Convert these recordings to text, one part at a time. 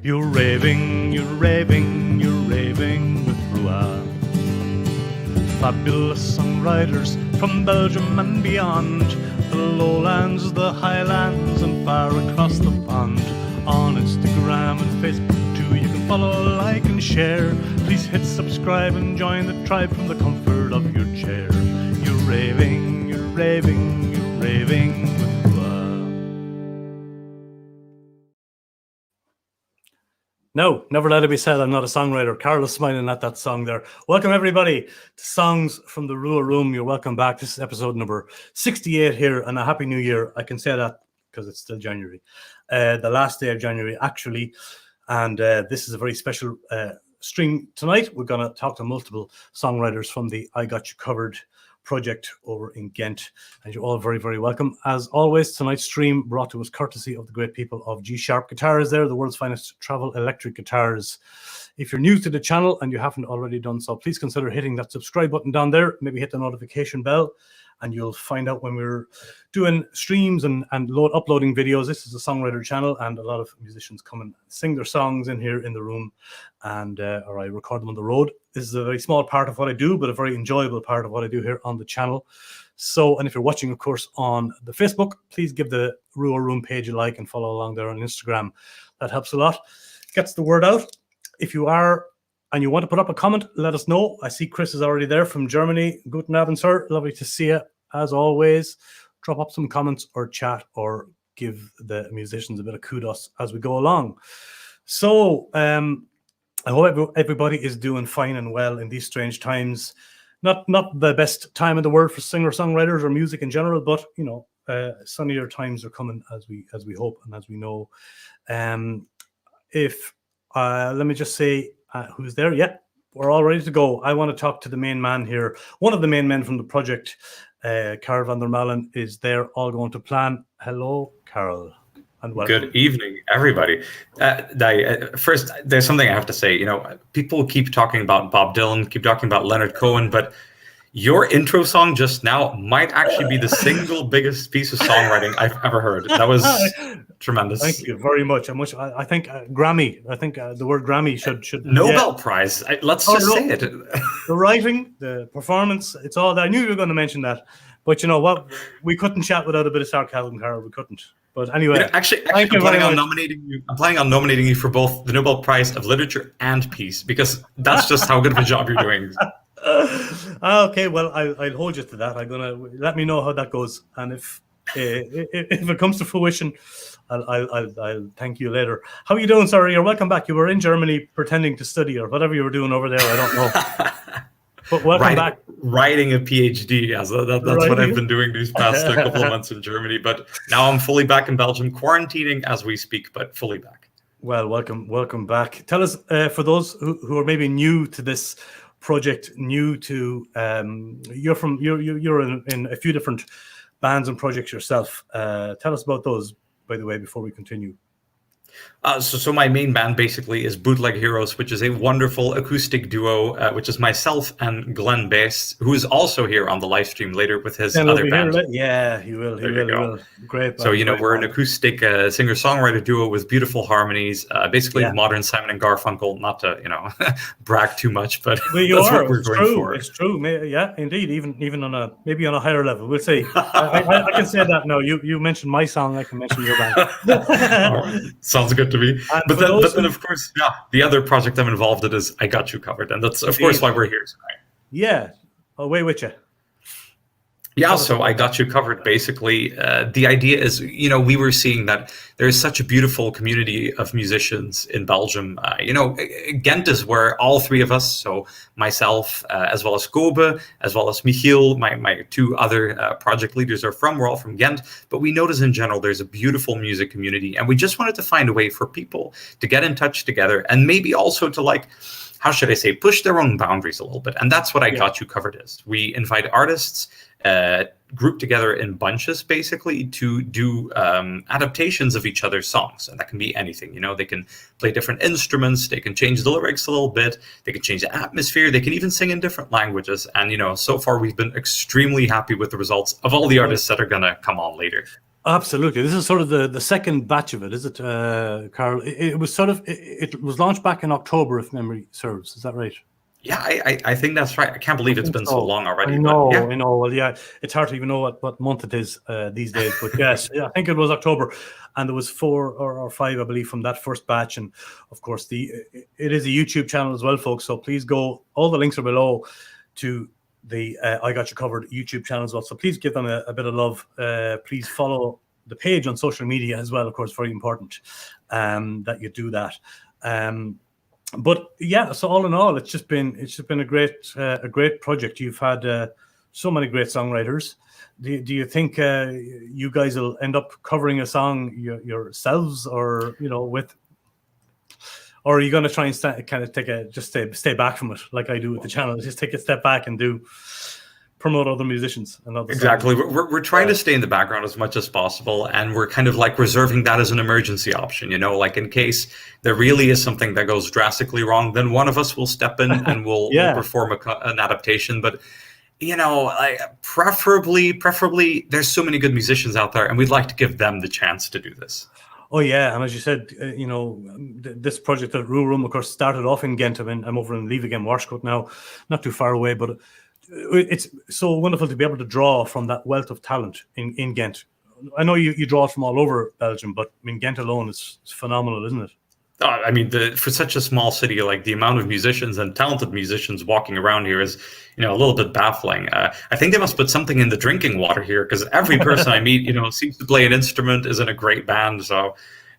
You're raving, you're raving, you're raving with RWR. Fabulous songwriters from Belgium and beyond, the lowlands, the highlands, and far across the pond. On Instagram and Facebook too, you can follow, like, and share. Please hit subscribe and join the tribe from the comfort of your chair. You're raving, you're raving, you're raving with No, never let it be said I'm not a songwriter. Carol is smiling at that song there. Welcome, everybody, to Songs from the RWR Room. You're welcome back. This is episode number 68 here, and a Happy New Year. I can say that because it's still January. The last day of January, actually. And this is a very special stream tonight. We're going to talk to multiple songwriters from the I Got You Covered project over in Ghent, and you're all very, very welcome. As always, tonight's stream brought to us courtesy of the great people of G-Sharp Guitars. They're the world's finest travel electric guitars. If you're new to the channel and you haven't already done so, please consider hitting that subscribe button down there. Maybe hit the notification bell, and you'll find out when we're doing streams and uploading videos. This is a songwriter channel, and a lot of musicians come and sing their songs in here in the room, and or I record them on the road. This is a very small part of what I do, but a very enjoyable part of what I do here on the channel. So, and if you're watching, of course, on the Facebook, please give the RWR Room page a like and follow along there on Instagram. That helps a lot. Gets the word out. If you are and you want to put up a comment, let us know. I see Chris is already there from Germany. Guten Abend, sir. Lovely to see you. As always, drop up some comments or chat or give the musicians a bit of kudos as we go along. So, I hope everybody is doing fine and well in these strange times. Not the best time in the world for singer-songwriters or music in general, but you know, sunnier times are coming as we hope and as we know. Let me just say who's there. Yeah, we're all ready to go. I want to talk to the main man here. One of the main men from the project, Carol van der Malen, is there, all going to plan. Hello, Carol. And good evening, everybody. First, there's something I have to say. You know, people keep talking about Bob Dylan, keep talking about Leonard Cohen, but your intro song just now might actually be the single biggest piece of songwriting I've ever heard. That was tremendous. Thank you very much. I think Grammy. I think the word Grammy should Nobel Prize. Let's just say it. The writing, the performance, it's all that. I knew you were going to mention that, but you know what? We couldn't chat without a bit of sarcasm, Carol. We couldn't. But anyway, you know, actually I'm planning on nominating you. I'm planning on nominating you for both the Nobel Prize of Literature and Peace, because that's just how good of a job you're doing. Okay, well, I'll hold you to that. I'm gonna let me know how that goes, and if it comes to fruition, I'll thank you later. How are you doing, sir? You're welcome back. You were in Germany pretending to study or whatever you were doing over there. I don't know. But welcome back. Writing a PhD, yes, that's what I've been doing these past couple of months in Germany. But now I'm fully back in Belgium, quarantining as we speak, but fully back. Well, welcome back. Tell us, for those who are maybe new to this project, new to you're in a few different bands and projects yourself. Tell us about those, by the way, before we continue. So my main band basically is Bootleg Heroes, which is a wonderful acoustic duo, which is myself and Glenn Bass, who is also here on the live stream later with his other band. Yeah, he will. He will. Great. So, you know, we're an acoustic singer-songwriter duo with beautiful harmonies, basically modern Simon and Garfunkel, not to, you know, brag too much, but that's what we're going for. It's true. Yeah, indeed. Even on a higher level. We'll see. I can say that now. You mentioned my song, I can mention your band. Sounds good to me. But then, of course, the other project I'm involved in is I Got You Covered. And that's, of course, why we're here tonight. Yeah. Away with you. Yeah, so I Got You Covered. Basically, the idea is, you know, we were seeing that there is such a beautiful community of musicians in Belgium. You know, Ghent is where all three of us, so myself, as well as Kobe, as well as Michiel, my two other project leaders are from. We're all from Ghent. But we notice in general there's a beautiful music community. And we just wanted to find a way for people to get in touch together and maybe also to, like, how should I say, push their own boundaries a little bit. And that's what I Got You Covered is. We invite artists grouped together in bunches, basically, to do adaptations of each other's songs. And that can be anything. You know, they can play different instruments. They can change the lyrics a little bit. They can change the atmosphere. They can even sing in different languages. And, you know, so far we've been extremely happy with the results of all the artists that are going to come on later. Absolutely. This is sort of the second batch of it, is it, Carl? It was sort of, it was launched back in October, if memory serves. Is that right? Yeah, I think that's right. I can't believe it's been so long already. I But know, yeah, I know. Well, yeah, it's hard to even know what month it is these days. But yes, yeah, I think it was October, and there was 4 or 5, I believe, from that first batch. And of course, it is a YouTube channel as well, folks. So please go. All the links are below to the I Got You Covered YouTube channel as well. So please give them a bit of love. Please follow the page on social media as well. Of course, very important that you do that. But yeah, so all in all, it's just been a great project. You've had so many great songwriters. Do you think you guys will end up covering a song yourselves, or with, or are you going to try and stay back from it like I do with the channel? Just take a step back and promote other musicians and other exactly. songs. We're trying to stay in the background as much as possible, and we're kind of like reserving that as an emergency option, like in case there really is something that goes drastically wrong, then one of us will step in and we'll perform an adaptation. But preferably there's so many good musicians out there, and we'd like to give them the chance to do this. Oh yeah, and as you said, this project at RWR Room, of course, started off in Ghent. I'm over in Leave again, Warshcote now, not too far away, but it's so wonderful to be able to draw from that wealth of talent in Ghent. I know you draw from all over Belgium, but I mean, Ghent alone is phenomenal, isn't it? I mean, for such a small city, like the amount of musicians and talented musicians walking around here is, a little bit baffling. I think they must put something in the drinking water here, because every person I meet, seems to play an instrument, is in a great band. So,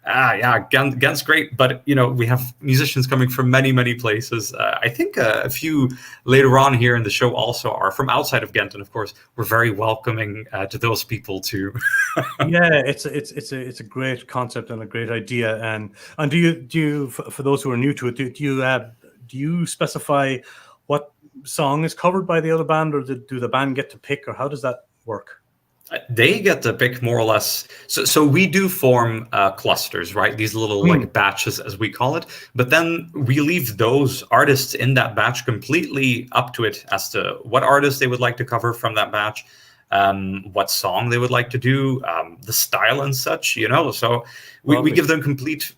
yeah, Ghent's great, but we have musicians coming from many places. I think a few later on here in the show also are from outside of Ghent, and of course we're very welcoming to those people too. Yeah, it's a great concept and a great idea. And do you for those who are new to it, do you specify what song is covered by the other band, or do the band get to pick, or how does that work? They get to pick more or less. So we do form clusters, right? These little like batches, as we call it. But then we leave those artists in that batch completely up to it as to what artist they would like to cover from that batch, what song they would like to do, the style and such, So we give them complete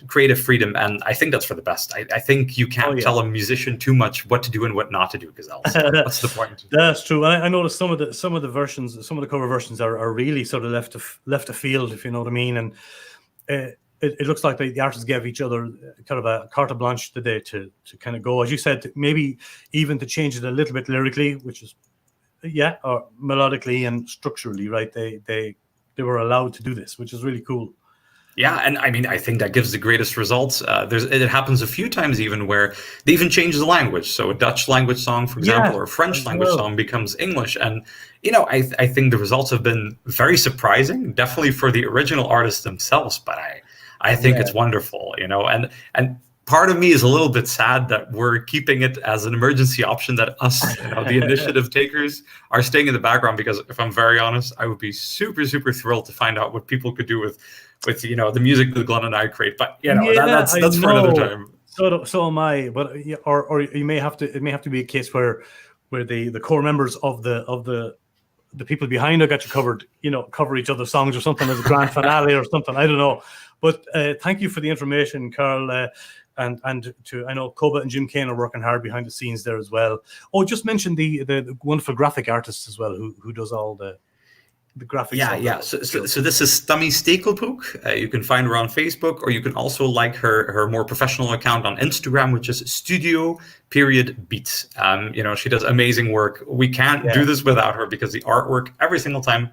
creative freedom, and I think that's for the best. I think you can't tell a musician too much what to do and what not to do, because what's the point? That's true. I noticed some of the versions, some of the cover versions are really sort of left of field, if you know what I mean. And it looks like the artists gave each other kind of a carte blanche today to kind of go, as you said, maybe even to change it a little bit lyrically, which is or melodically and structurally, right? They were allowed to do this, which is really cool. Yeah, and I mean, I think that gives the greatest results. It happens a few times even where they even change the language. So a Dutch language song, for example, or a French language song becomes English. And, I think the results have been very surprising, definitely for the original artists themselves. But I think it's wonderful, and part of me is a little bit sad that we're keeping it as an emergency option, that us, the initiative takers, are staying in the background, because if I'm very honest, I would be super thrilled to find out what people could do with the music that Glenn and I create. But that's for another time. So am I. But or you may have to. It may have to be a case where the core members of the people behind I Got You Covered, cover each other's songs or something as a grand finale or something. I don't know. But thank you for the information, Carl. And I know Koba and Jim Kane are working hard behind the scenes there as well. Oh, just mention the wonderful graphic artist as well, who does all the graphics. Yeah. So this is Tammy Stekelbroek. You can find her on Facebook, or you can also like her more professional account on Instagram, which is Studio.Beats. She does amazing work. We can't do this without her, because the artwork every single time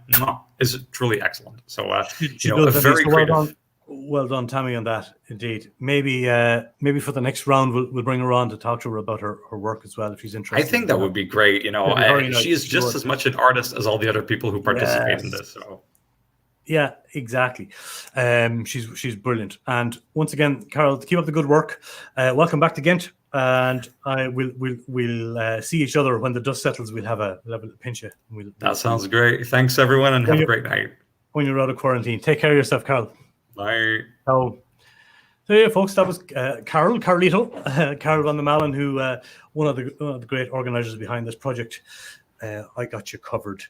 is truly excellent. So very creative. Well done, Tammy, on that. Indeed. Maybe for the next round we'll bring her on to talk to her about her work as well, if she's interested. I think that would be great. She is just as much an artist as all the other people who participate in this. So. Yeah, exactly. She's brilliant. And once again, Carol, keep up the good work. Welcome back to Ghent, and we'll see each other when the dust settles. We'll have a pinch you. That sounds great. Thanks everyone, and have a great night. When you're out of quarantine, take care of yourself, Carol. Bye. So yeah, folks, that was Carlito Van der Malen, who one of the great organizers behind this project. I got you covered.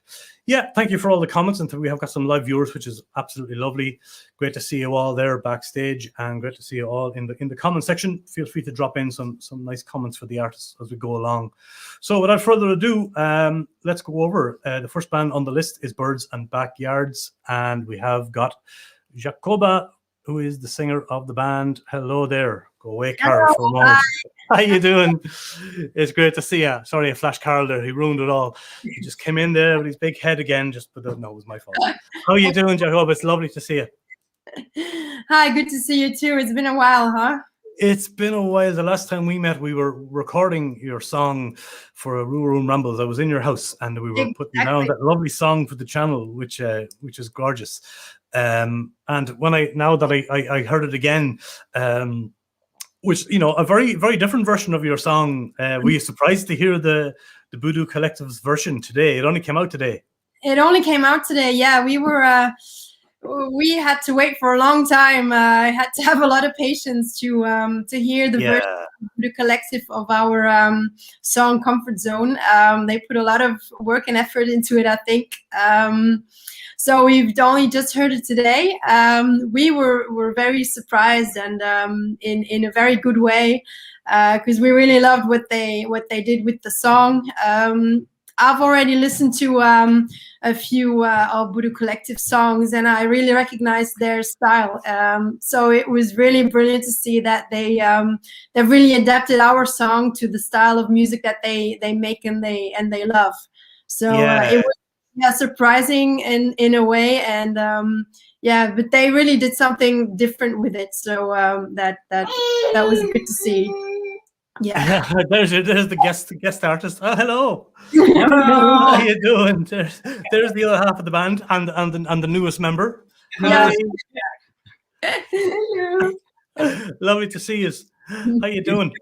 Yeah, thank you for all the comments, and we have got some live viewers, which is absolutely lovely. Great to see you all there backstage, and great to see you all in the comment section. Feel free to drop in some nice comments for the artists as we go along. So without further ado, let's go over. The first band on the list is Birds and Backyards, and we have got Jacoba, who is the singer of the band. Hello there. Go away, Carl, for a moment. How you doing? It's great to see you. Sorry, I flashed Carl there. He ruined it all. He just came in there with his big head again. But no, it was my fault. How you doing, Jacob? It's lovely to see you. Hi, good to see you too. It's been a while, huh? It's been a while. The last time we met, we were recording your song for a Rural Room Rambles. I was in your house, and we were putting down that lovely song for the channel, which is gorgeous. And when now that I heard it again, which, you know, a very, very different version of your song. Were you surprised to hear the Voodoo Collective's version today? It only came out today. It only came out today. Yeah, we had to wait for a long time. I had to have a lot of patience to hear the version of the Voodoo Collective of our song Comfort Zone. They put a lot of work and effort into it, I think. So we've only just heard it today. We were very surprised, and in a very good way, because we really loved what they did with the song. I've already listened to a few of Voodoo Collective songs, and I really recognized their style. So it was really brilliant to see that they really adapted our song to the style of music that they make and they love. So it was surprising in a way, and but they really did something different with it. So that was good to see. Yeah. There's the guest artist. Oh, hello. How you doing? There's the other half of the band and the newest member. Yeah. Hello. Lovely to see you. How you doing?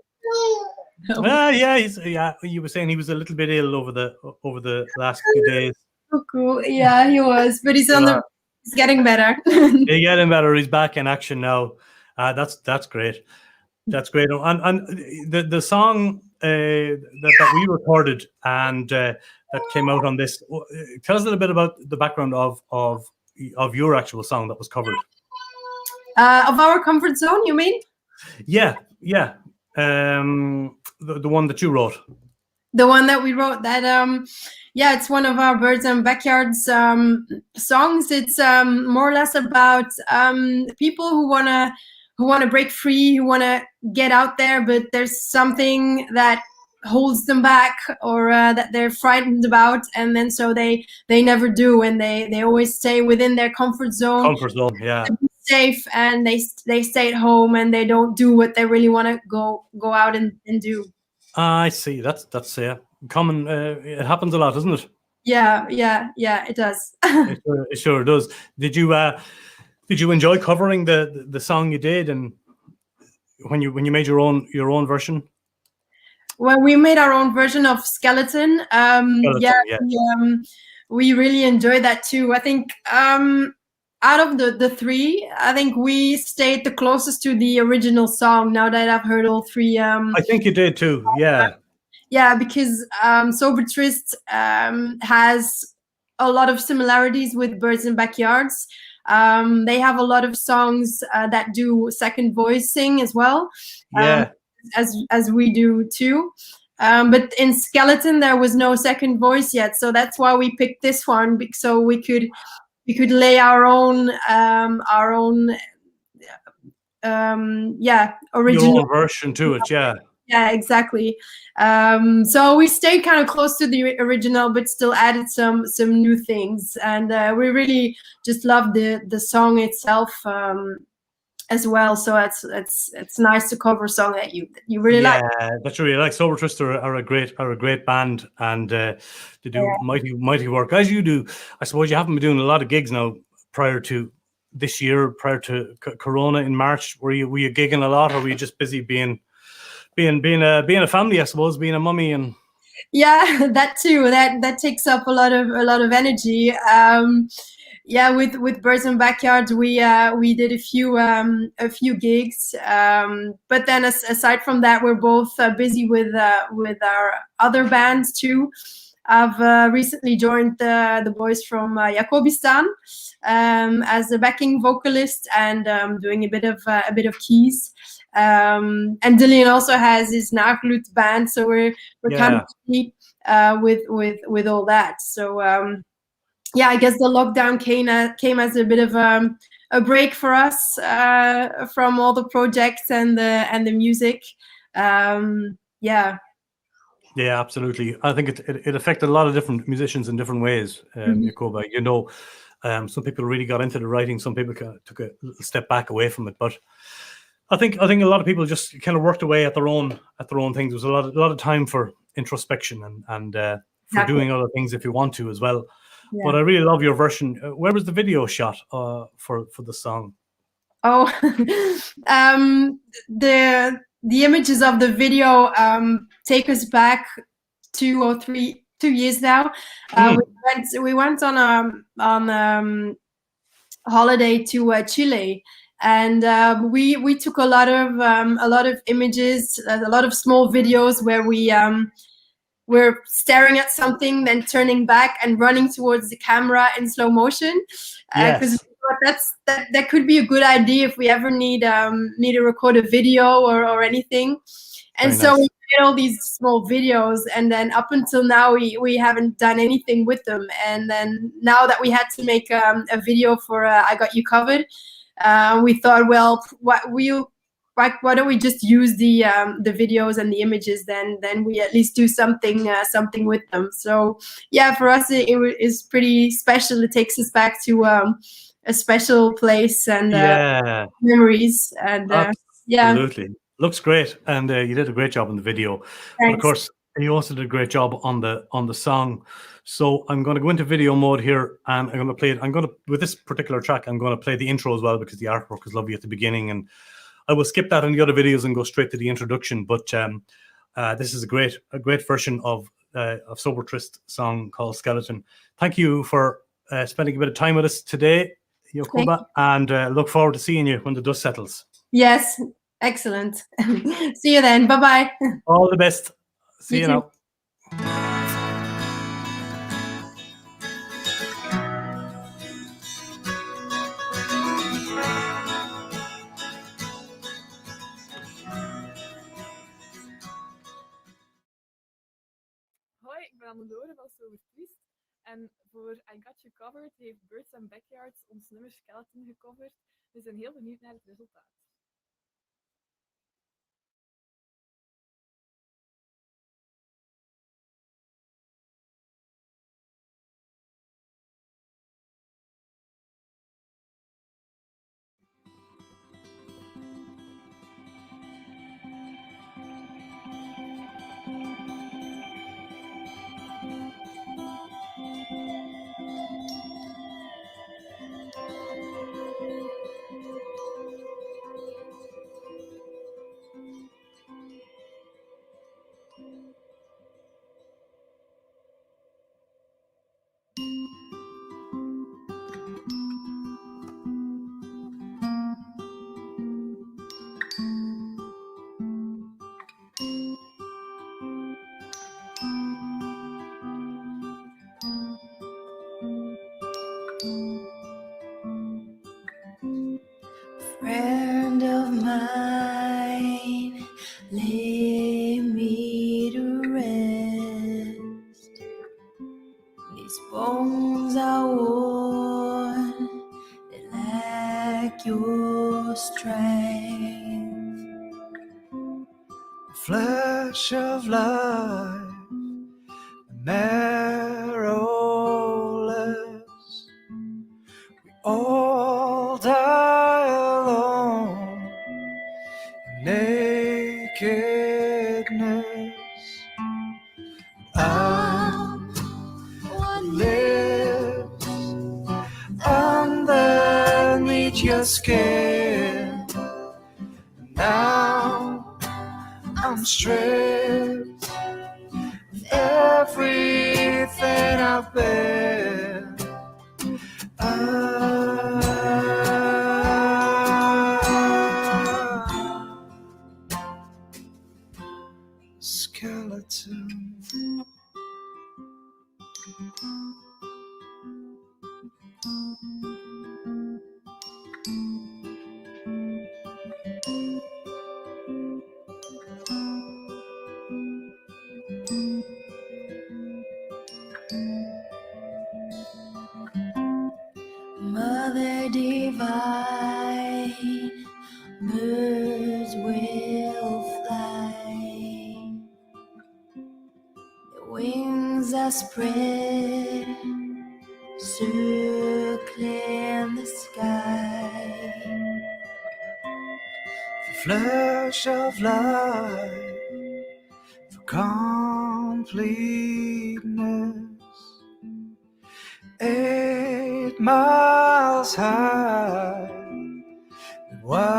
You were saying he was a little bit ill over the last few days. Oh, cool. Yeah, he was, but he's he's getting better. He's getting better. He's back in action now. That's great. That's great. And the song that we recorded and that came out on this. Tell us a little bit about the background of your actual song that was covered. Of our Comfort Zone, you mean? Yeah. The one that you wrote. The one that we wrote. That it's one of our Birds and Backyards songs. It's more or less about people who wanna break free, who wanna get out there, but there's something that holds them back, or that they're frightened about, and then so they never do, and they always stay within their comfort zone. Comfort zone, yeah. Safe, and they stay at home, and they don't do what they really want to go out and do. I see. That's common. It happens a lot, doesn't it? Yeah, it does. It sure does. Did you enjoy covering the song you did, and when you made your own version? Well, we made our own version of Skeleton. We really enjoyed that too. I think out of the three, I think we stayed the closest to the original song. Now that I've heard all three, I think you did too. Yeah. Yeah, because Sober Trist has a lot of similarities with Birds and Backyards. They have a lot of songs that do second voicing as well. Yeah. As we do too. But in Skeleton there was no second voice yet, so that's why we picked this one, so we could lay our own original your own version to it. Yeah, exactly. So we stayed kind of close to the original, but still added some new things, and we really just loved the song itself as well. So it's nice to cover a song that you really like. Yeah, that's really like. Sober Trist are a great band, and they do mighty work, as you do. I suppose you haven't been doing a lot of gigs now prior to this year, prior to Corona in March. Were you gigging a lot, or were you just busy being a family, I suppose, being a mummy? And yeah, that too. That takes up a lot of energy. With Birds and Backyards, we did a few gigs, but then aside from that, we're both busy with our other bands too. I've recently joined the boys from Jacobistan as a backing vocalist and doing a bit of keys. And Dillian also has his Naglut band, so we're kind of deep with all that. So yeah, I guess the lockdown came as a bit of a break for us from all the projects and the music. Yeah. Yeah, absolutely. I think it affected a lot of different musicians in different ways, Jacoba. You know, some people really got into the writing. Some people took a little step back away from it. But I think a lot of people just kind of worked away at their own things. There was a lot of time for introspection and for doing other things if you want to as well. Yeah. But I really love your version. Where was the video shot for the song? Oh, the images of the video take us back 2 years now. We went on holiday to Chile, and we took a lot of images, a lot of small videos where we're staring at something, then turning back and running towards the camera in slow motion. Because that could be a good idea if we ever need to record a video or anything. And so we made all these small videos, and then up until now we haven't done anything with them. And then now that we had to make a video for I Got You Covered, we thought, well, why don't we just use the videos and the images? Then we at least do something with them. So yeah, for us it is pretty special. It takes us back to a special place and memories. And absolutely. Looks great, and you did a great job in the video. Thanks. But of course, you also did a great job on the song. So I'm going to go into video mode here, and I'm going to play it. With this particular track, I'm going to play the intro as well because the artwork is lovely at the beginning, and I will skip that in the other videos and go straight to the introduction. But this is a great version of Sober Trist song called Skeleton. Thank you for spending a bit of time with us today, Jacoba, and look forward to seeing you when the dust settles. Yes. Excellent. See you then. Bye-bye. All the best. See you now. Hoi, ik ben Anne-Lore van Sober Trist. En voor I Got You Covered heeft Birds and Backyards ons nummer Skeleton gecoverd. We zijn heel benieuwd naar het resultaat. Friend of mine, lay me to rest. These bones are worn, they lack your strength. Flesh of life, marrowless, we all die alone in nakedness. I'm what lives underneath your skin. Now I'm stripped of everything I've been. Skeleton. Mother divine, birds will fly. Their wings are spread, circling the sky. The flash of light, for completeness. 8 miles high and wireless.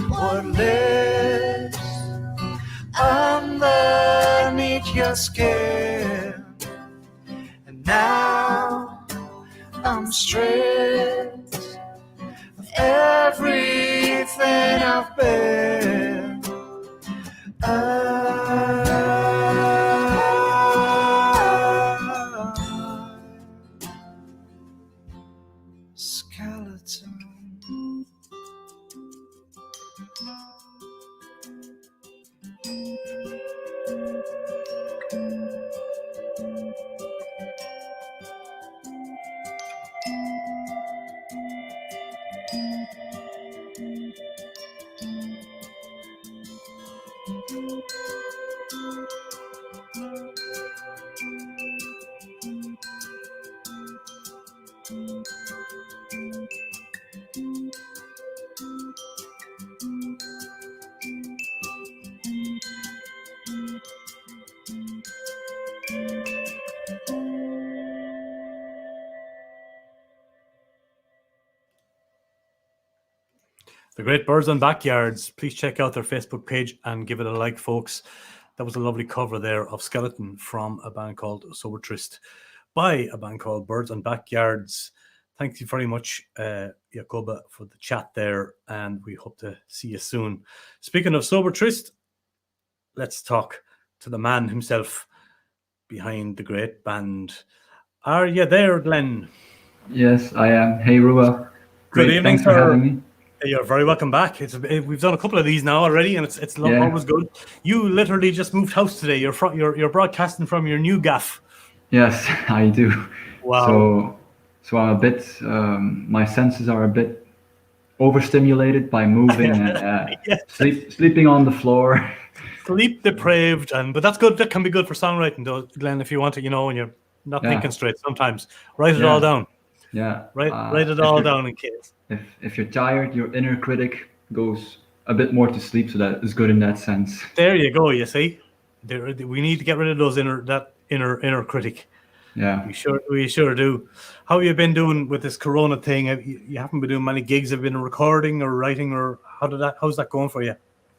What lives underneath your skin, and now I'm stripped of everything I've been. Skeleton. The Great Birds and Backyards. Please check out their Facebook page and give it a like, folks. That was a lovely cover there of Skeleton from a band called Sober Trist by a band called Birds and Backyards. Thank you very much, Jacoba, for the chat there, and we hope to see you soon. Speaking of Sober Trist, let's talk to the man himself behind the great band. Are you there, Glenn? Yes, I am. Hey, Ruba. Good Great, evening, thanks for sir. having me. You're very welcome back. We've done a couple of these now already, and it's always good. You literally just moved house today. You're broadcasting from your new gaff. Yes, I do. Wow. So I'm a bit. My senses are a bit overstimulated by moving and Yes. sleeping on the floor. Sleep deprived, but that's good. That can be good for songwriting, though, Glenn. If you want to, when you're not thinking straight, sometimes write it all down. Yeah. Write it all down in case. If you're tired, your inner critic goes a bit more to sleep, so that is good in that sense. There you go. You see, we need to get rid of those inner critic. Yeah. We sure do. How have you been doing with this Corona thing? You haven't been doing many gigs. Have you been recording or writing, or how's that going for you?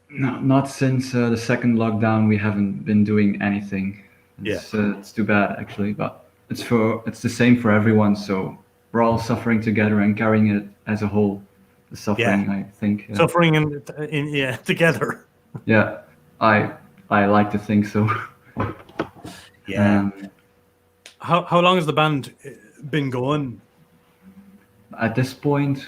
No, not since the second lockdown. We haven't been doing anything. It's too bad, actually, but it's the same for everyone. So we're all suffering together and carrying it as a whole. The suffering, I think. Yeah. Suffering together. Yeah, I like to think so. Yeah. How long has the band been going? At this point,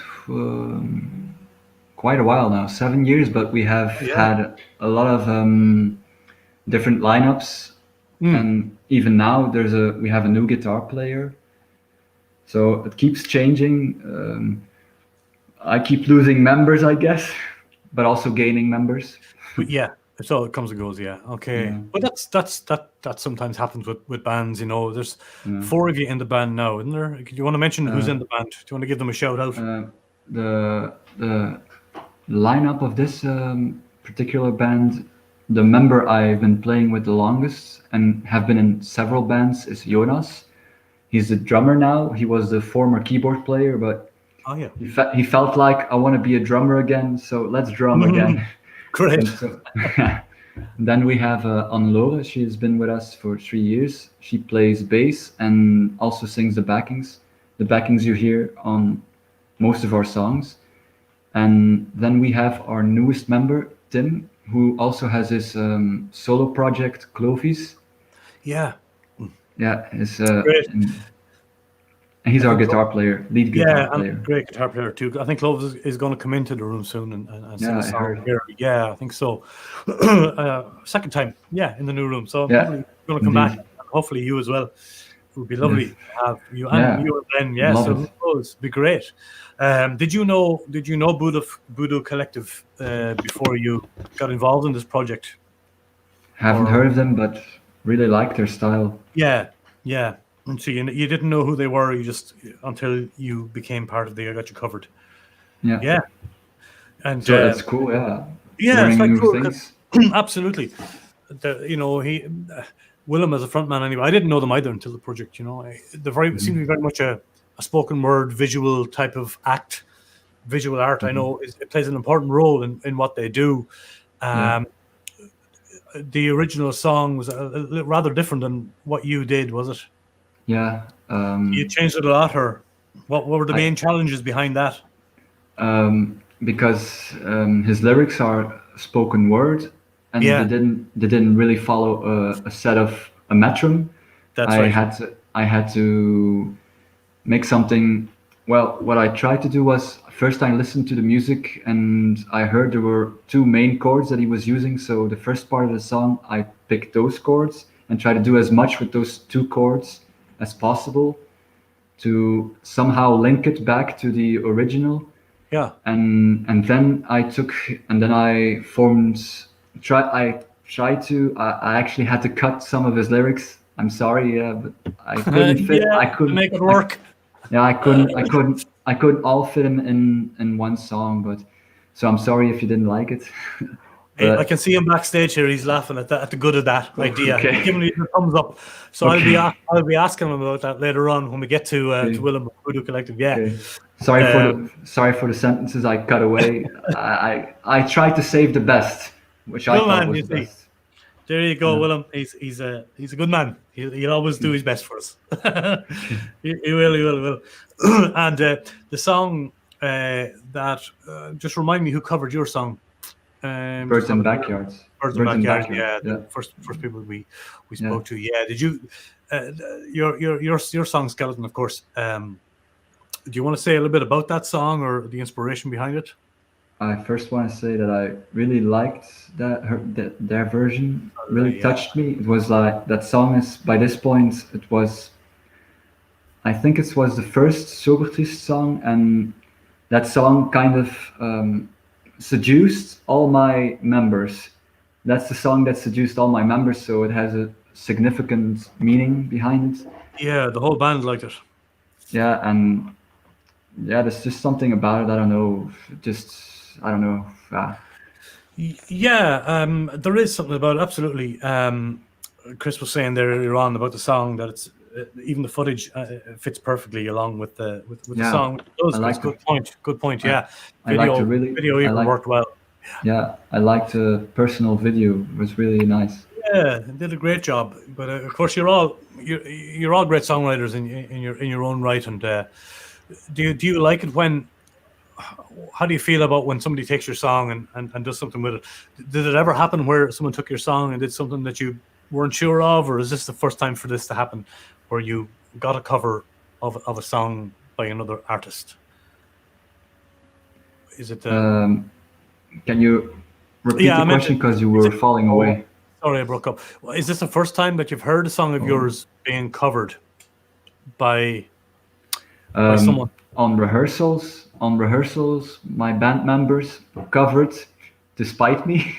quite a while now, 7 years. But we have had a lot of different lineups, and even now we have a new guitar player. So it keeps changing. I keep losing members, I guess, but also gaining members. Yeah, so it comes and goes. Yeah, okay. Yeah. But that sometimes happens with bands. There's 4 of you in the band now, isn't there? Do you want to mention who's in the band? Do you want to give them a shout out? The lineup of this particular band, the member I've been playing with the longest and have been in several bands is Jonas. He's the drummer now. He was the former keyboard player, but he felt like, I want to be a drummer again, so let's drum again. Great. Then we have Anne-Laure. She has been with us for 3 years. She plays bass and also sings the backings. The backings you hear on most of our songs. And then we have our newest member, Tim. who also has his solo project, Clovis. Yeah. Yeah, his, Great. and he's I our think guitar player, lead guitar Yeah, and player. great guitar player too. I think Clovis is going to come into the room soon and sing Yeah, a I song heard. here. Yeah, I think so. Second time, yeah, in the new room. So Yeah, hopefully he's going to come back. indeed. And hopefully you as well. It would be lovely Yes. to have you Yeah, and you and Ben. Yeah, love so it. who knows? Be great. Did you know Voodoo Collective before you got involved in this project? Haven't Or- heard of them, but really like their style. Yeah, yeah. And so you didn't know who they were. You just until you became part of the I Got You Covered. Yeah. Yeah. And So that's cool. Yeah. yeah, it's Learning like new cool, things. absolutely. Willem as a frontman anyway. I didn't know them either until the project. They seem to be very much a spoken word, visual type of act. Visual art, I know, it plays an important role in what they do. The original song was rather different than what you did, was it? Yeah. You changed it a lot, or what were the main challenges behind that? Because his lyrics are spoken word, and Yeah. they didn't really follow a set of a metron. That's I right. had to make something. Well, what I tried to do was first I listened to the music and I heard there were two main chords that he was using. So the first part of the song, I picked those chords and try to do as much with those two chords as possible to somehow link it back to the original. Yeah. And then I actually had to cut some of his lyrics. I'm sorry, but I couldn't fit. Yeah, I couldn't make it work. I couldn't all fit him in one song. But so I'm sorry if you didn't like it. I can see him backstage here. He's laughing at the good of that idea. Okay. He's giving me the thumbs up. So Okay. I'll be asking him about that later on when we get to Willem Voodoo Collective. Yeah. Okay. Sorry for the sentences I cut away. I tried to save the best, which I Good thought man, was you the see. best. There you go, Willem. He's a good man. He'll always do his best for us. he will. And the song that just remind me who covered your song. Birds in Backyards. Birds in Backyards. Yeah, yeah. the first people we spoke to. Yeah. Did you your song Skeleton, of course. Do you want to say a little bit about that song or the inspiration behind it? I first want to say that I really liked their version. Really touched me. It was like that song is by this point. I think it was the first Sobertrist song, and that song kind of seduced all my members. That's the song that seduced all my members, so it has a significant meaning behind it. Yeah, the whole band liked it. Yeah, and yeah, there's just something about it. I don't know. Yeah, there is something about it, absolutely. Chris was saying there earlier on about the song that it's even the footage fits perfectly along with the song. Good point. Yeah, video even worked well. Yeah, I liked the personal video. It was really nice. Yeah, they did a great job. But of course, you're all great songwriters in your own right. And do you like it when? How do you feel about when somebody takes your song and does something with it? Did it ever happen where someone took your song and did something that you weren't sure of, or is this the first time for this to happen, where you got a cover of a song by another artist? Is it? Can you repeat the question because you were falling away? Sorry, I broke up. Is this the first time that you've heard a song of yours being covered by someone? On rehearsals, my band members covered despite me.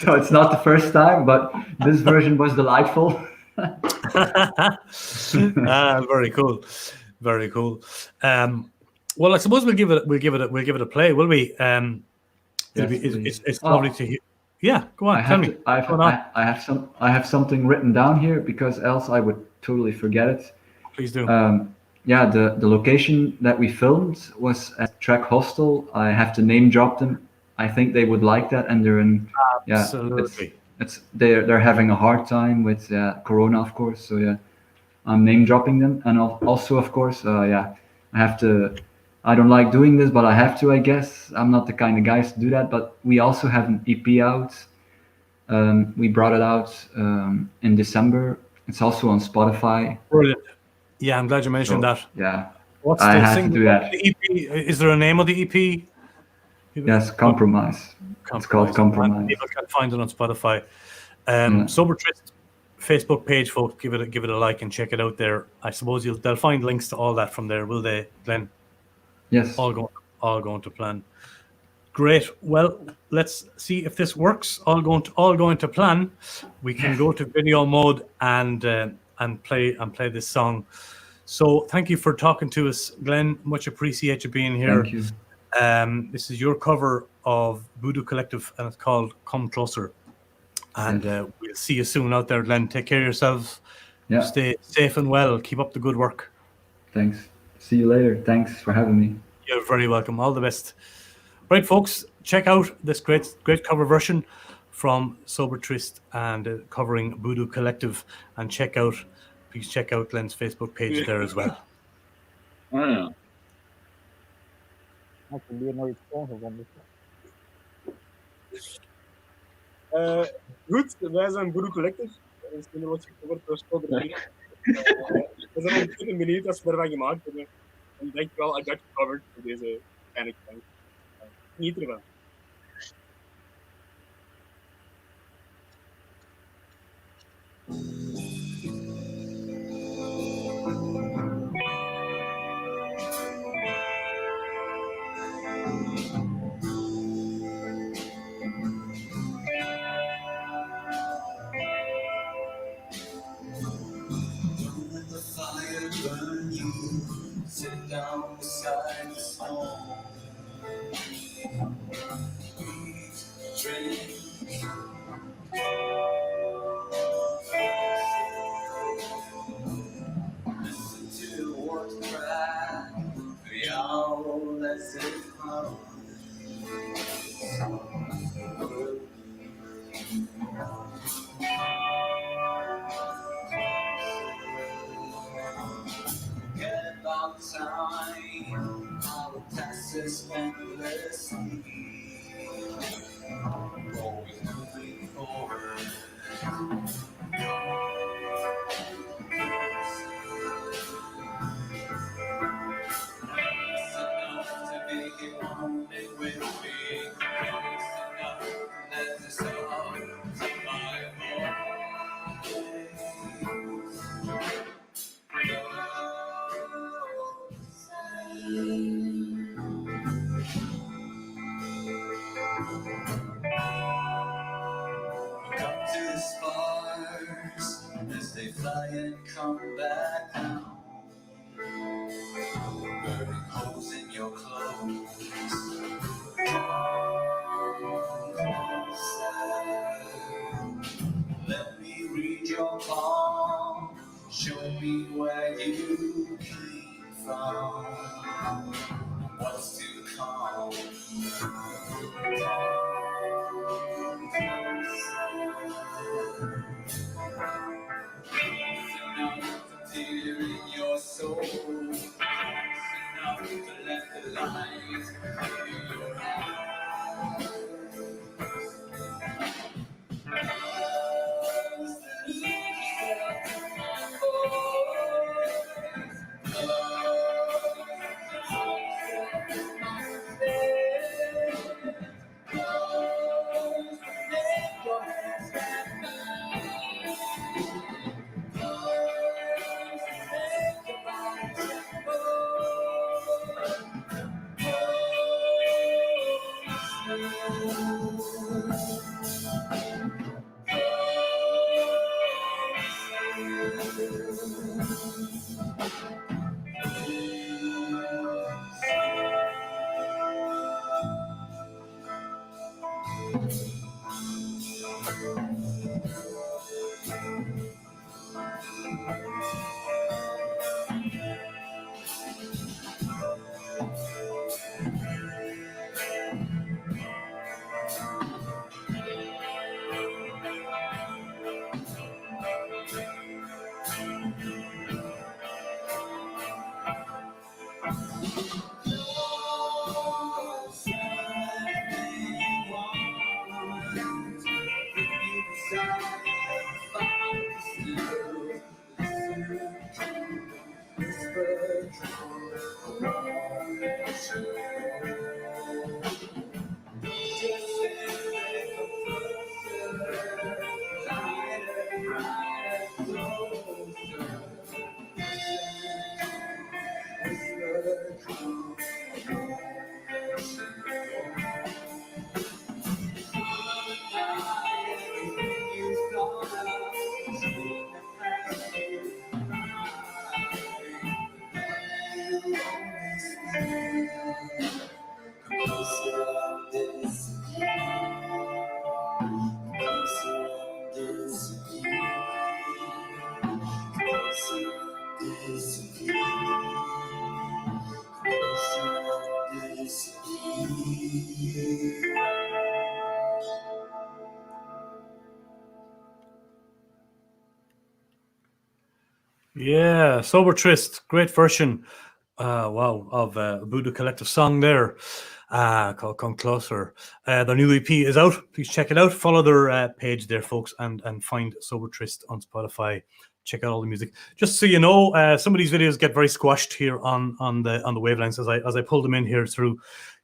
So it's not the first time, but this version was delightful. Very cool. Well, I suppose we'll give it a play, will we? It's lovely to hear. Yeah, go on. Tell me. I have something written down here because else I would totally forget it. Please do. Yeah, the location that we filmed was at Track Hostel. I have to name drop them. I think they would like that, and they're in. Absolutely. Yeah, they're having a hard time with Corona, of course. So yeah, I'm name dropping them, and also of course, I have to I don't like doing this, but I have to, I guess. I'm not the kind of guys to do that. But we also have an EP out. We brought it out in December. It's also on Spotify. Brilliant. Yeah, I'm glad you mentioned So, that. yeah, What's I the had to single? do that. The EP? Is there a name of the EP? Yes, Compromise. It's called Compromise. People can find it on Spotify. Yeah. Sober Tryst Facebook page, folks. Give it a like and check it out there. I suppose they'll find links to all that from there, will they, Glenn? Yes. All going to plan. Great. Well, let's see if this works. All going to plan. We can go to video mode and play this song. So thank you for talking to us, Glenn. Much appreciate you being here. Thank you. This is your cover of Voodoo Collective, and it's called "Come Closer." And we'll see you soon out there, Glenn. Take care of yourself. Yeah. Stay safe and well. Keep up the good work. Thanks. See you later. Thanks for having me. You're very welcome. All the best. Right, folks, check out this great cover version from Sober Tryst and covering Voodoo Collective, and please check out Glenn's Facebook page there as well. Ja. Ik probeer nooit gevonden. Goed, wij zijn Voodoo Collective. Dat is een wat gecoverd door Sober Tryst. We zijn ontzettend benieuwd als we ervan gemaakt hebben. En denk wel, I got you covered voor deze kleine klank. Geniet ervan. Sit down beside the stone. Eat, drink. Listen to the water cry, the owl as it hums. Forget about time, our passes endlessly. Always moving forward. Come to the stars as they fly and come back down. Burning holes in your clothes. Let me read your palm. Show me where you came from. What's to come? Tear in your soul. Enough to let the light in your eyes. Yeah, Sober Tryst, great version. Wow, of Voodoo Collective song there, called "Come Closer." Their new EP is out. Please check it out. Follow their page there, folks, and find Sober Tryst on Spotify. Check out all the music. Just so you know, some of these videos get very squashed here on the wavelengths as I pull them in here through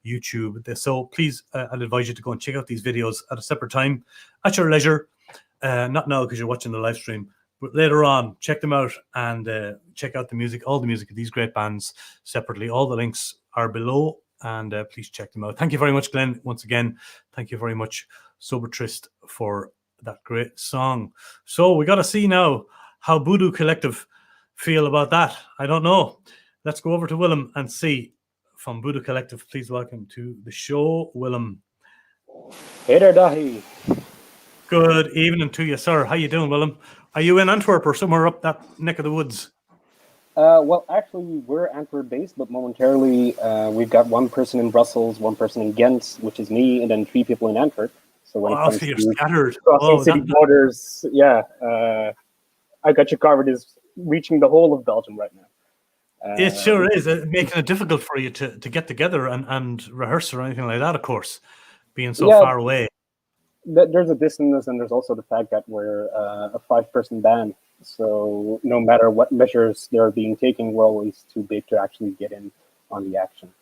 YouTube. So please, I'd advise you to go and check out these videos at a separate time, at your leisure. Not now because you're watching the live stream, but later on, check them out and check out the music, all the music of these great bands separately. All the links are below, and please check them out. Thank you very much, Glenn. Once again, thank you very much, Sober Tryst, for that great song. So we got to see now how Voodoo Collective feel about that. I don't know. Let's go over to Willem and see from Voodoo Collective. Please welcome to the show, Willem. Hey there, Dahi. Good evening to you, sir. How you doing, Willem? Are you in Antwerp or somewhere up that neck of the woods? Well, actually, we're Antwerp-based, but momentarily we've got one person in Brussels, one person in Ghent, which is me, and then 3 people in Antwerp. So when it comes so you're to scattered. crossing city borders, yeah, I Got You Covered is reaching the whole of Belgium right now. It sure is. Making it difficult for you to get together and rehearse or anything like that, of course, being so far away. There's a distance, and there's also the fact that we're a 5-person band. So no matter what measures they're being taken, we're always too big to actually get in on the action.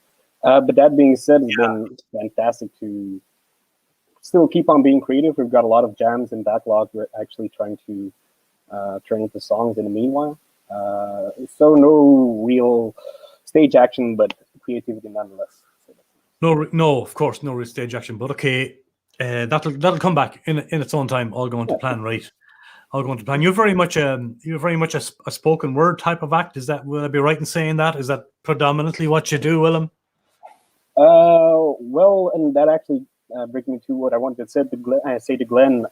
But that being said, it's been fantastic to still keep on being creative. We've got a lot of jams in backlog. We're actually trying to turn into songs in the meanwhile. So no real stage action, but creativity nonetheless. No, of course, no real stage action. But okay, that'll come back in its own time. All going to plan, right? All going to plan. You're very much a spoken word type of act. Will I be right in saying that? Is that predominantly what you do, Willem? Well, and that actually brings me to what I wanted to say to Glenn.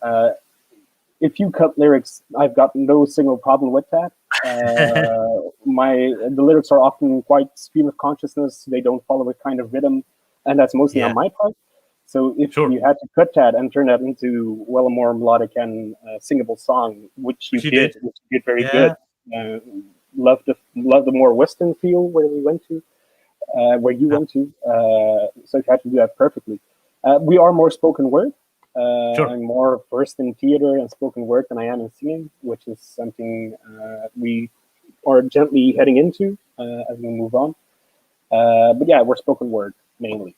If you cut lyrics, I've got no single problem with that. The lyrics are often quite stream of consciousness. They don't follow a kind of rhythm, and that's mostly on my part. So if you had to cut that and turn that into a more melodic and singable song, which you did very good. Love the more Western feel where you went to. So you had to do that perfectly. We are more spoken word. I'm more versed in theater and spoken word than I am in singing, which is something we are gently heading into as we move on. But yeah, we're spoken word mainly.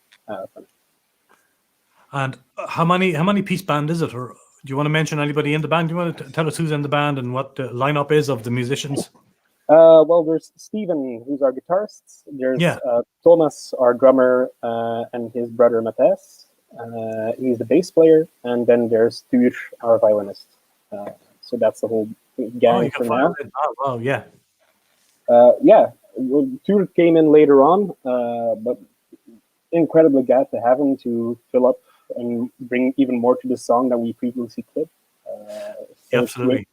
And how many piece band is it? Or do you want to mention anybody in the band? Do you want to tell us who's in the band and what the lineup is of the musicians? Well, there's Steven, who's our guitarist. There's Thomas, our drummer, and his brother Matthijs. He's the bass player, and then there's Tuur, our violinist. So that's the whole gang for now. Oh, wow, yeah. Tuur came in later on, but incredibly glad to have him to fill up and bring even more to the song than we previously could. Absolutely.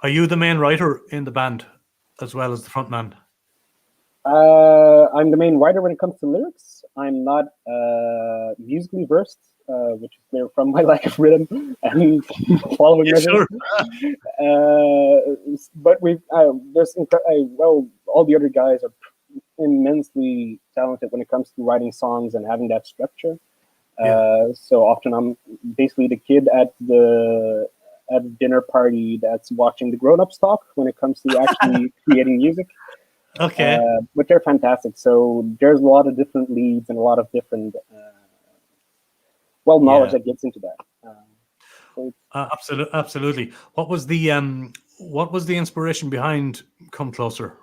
Are you the main writer in the band as well as the front man? I'm the main writer when it comes to lyrics. I'm not musically versed, which is clear from my lack of rhythm and following measures. But all the other guys are immensely talented when it comes to writing songs and having that structure. So often I'm basically the kid at the dinner party that's watching the grown-ups talk when it comes to actually creating music. Okay. But they're fantastic. So there's a lot of different leads and a lot of different knowledge that gets into that. Absolutely. What was the inspiration behind Come Closer?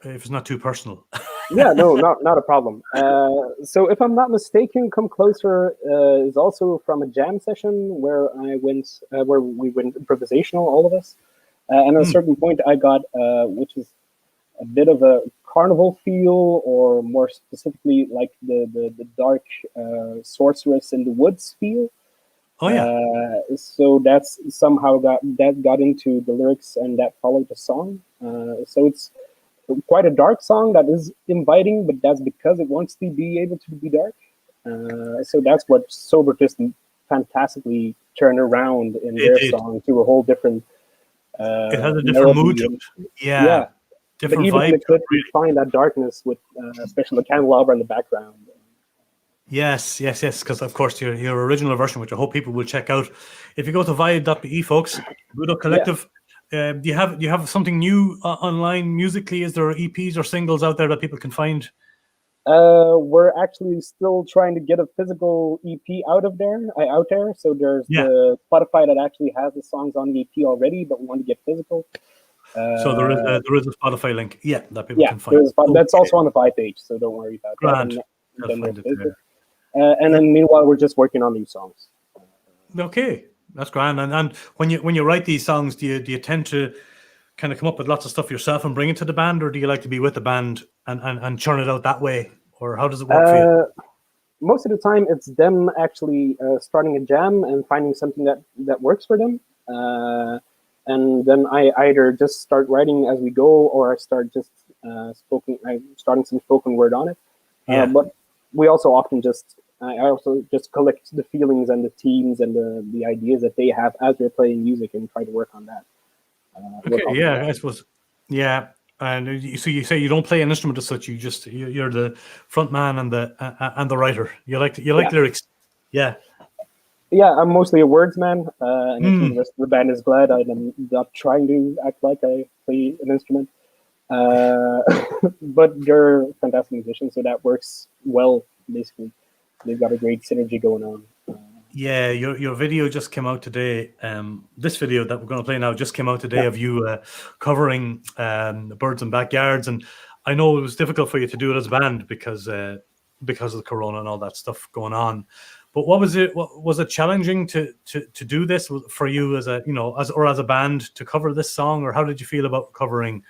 If it's not too personal. No, not a problem. So if I'm not mistaken, Come Closer is also from a jam session where we went improvisational, all of us. And at a certain point I got, which is a bit of a carnival feel, or more specifically like the dark sorceress in the woods feel. Oh yeah. So that's somehow got into the lyrics, and that followed the song. So it's quite a dark song that is inviting, but that's because it wants to be able to be dark. So that's what Sober Tryst fantastically turned around in their song to a whole different It has a different melody mood to and- it. Yeah. But Different even in vibe. the clip, you find that darkness with, especially the candelabra in the background. Yes, because of course your original version, which I hope people will check out. If you go to vibe.be, folks, Budo Collective, do you have something new online musically? Is there EPs or singles out there that people can find? We're actually still trying to get a physical EP out there. So there's the Spotify that actually has the songs on the EP already, but we want to get physical. So there is a Spotify link, that people can find. That's also on the Vibe page, so don't worry about that. And then meanwhile, we're just working on these songs. Okay, that's grand. And when you write these songs, do you tend to kind of come up with lots of stuff yourself and bring it to the band, or do you like to be with the band and churn it out that way, or how does it work for you? Most of the time, it's them actually starting a jam and finding something that works for them, and then I either just start writing as we go, or I start just starting some spoken word on it. But we also often I also just collect the feelings and the themes and the ideas that they have as they're playing music and try to work on that. I suppose. Yeah, and so you say you don't play an instrument as such. You're the front man and the writer. You like lyrics. Yeah. Yeah, I'm mostly a words man, and if the rest of the band is glad I'm not trying to act like I play an instrument. But they're fantastic musicians, so that works well. Basically, they've got a great synergy going on. Yeah, your video just came out today. This video that we're going to play now just came out today of you covering Birds and Backyards, and I know it was difficult for you to do it as a band because of the corona and all that stuff going on. But was it challenging to do this for you as a band to cover this song, or how did you feel about covering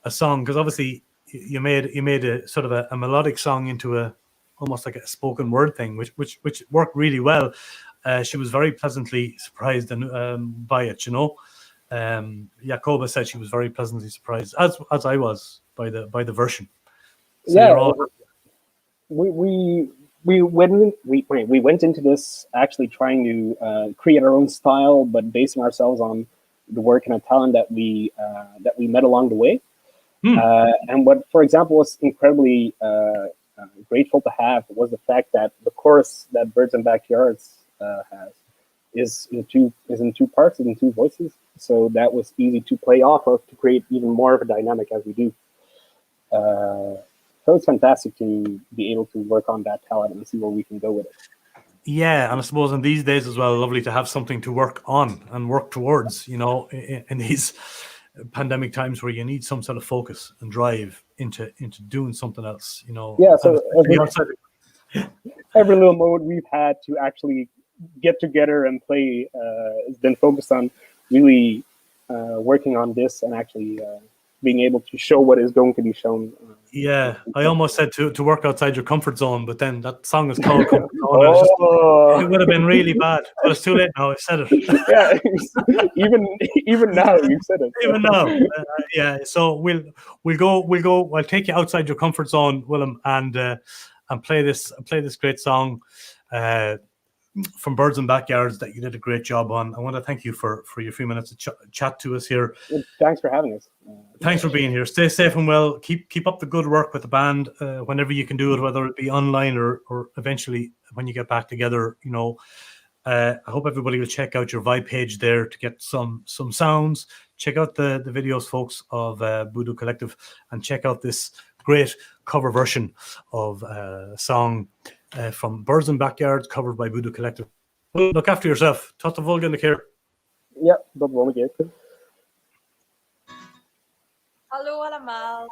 a song? Because obviously you made a sort of a melodic song into almost like a spoken word thing, which worked really well. She was very pleasantly surprised by it. Jacoba said she was very pleasantly surprised, as I was by the version. So we went into this actually trying to create our own style, but basing ourselves on the work and the talent that we met along the way. And what, for example, was incredibly grateful to have was the fact that the chorus that Birds and Backyards has is in two parts, in two voices. So that was easy to play off of to create even more of a dynamic as we do. So it's fantastic to be able to work on that talent and see where we can go with it. Yeah, and I suppose in these days as well, lovely to have something to work on and work towards, in these pandemic times where you need some sort of focus and drive into doing something else, Yeah, so every little moment we've had to actually get together and play has been focused on really working on this and actually being able to show what is going to be shown. Yeah, I almost said to work outside your comfort zone, but then that song is called Comfort Zone. It would have been really bad, but it's too late now. I've said it. Yeah, even now you've said it. Even now, So we'll go. I'll take you outside your comfort zone, Willem, and play this great song from Birds and Backyards that you did a great job on. I want to thank you for your few minutes to chat to us here. Thanks for having us. Thanks for being here. Stay safe and well. Keep up the good work with the band whenever you can do it, whether it be online or eventually when you get back together. I hope everybody will check out your Vibe page there to get some sounds. Check out the videos, folks, of Budo Collective, and check out this great cover version of a song from Birds and Backyards, covered by Budo Collective. Look after yourself. Tot volgende keer. Ja, tot de volgende keer. Hallo allemaal.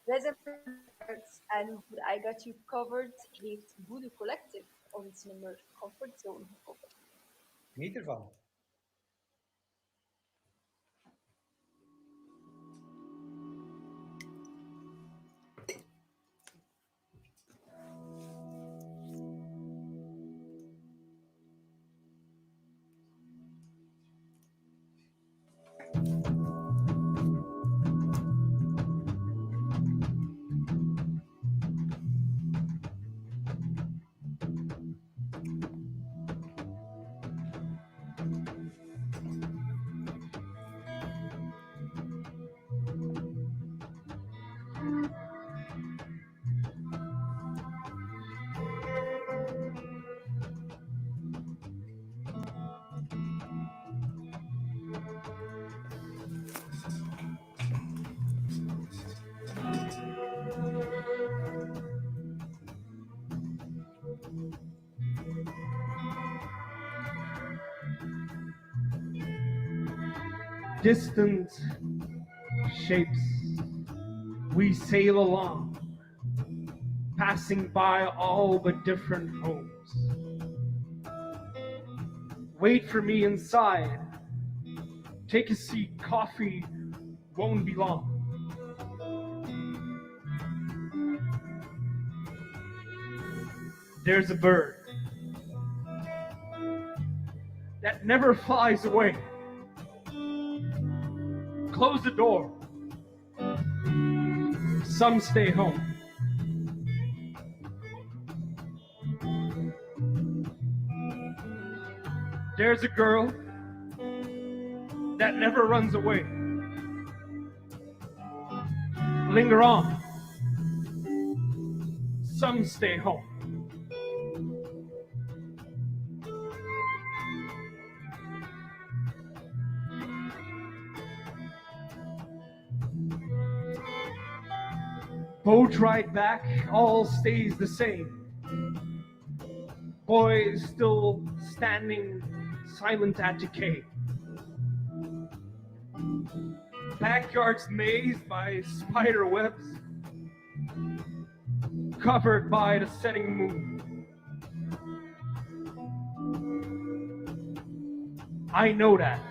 Wij zijn Birds en voor I Got You Covered heeft Budo Collective ons nummer Comfort Zone gecoverd. Niet ervan. distant shapes we sail along, passing by all but different homes. Wait for me inside. Take a seat, coffee won't be long. There's a bird that never flies away. Close the door. Some stay home. There's a girl that never runs away. Linger on. Some stay home. Boat ride back, all stays the same. Boys still standing silent at decay. Backyards mazed by spider webs, covered by the setting moon. I know that.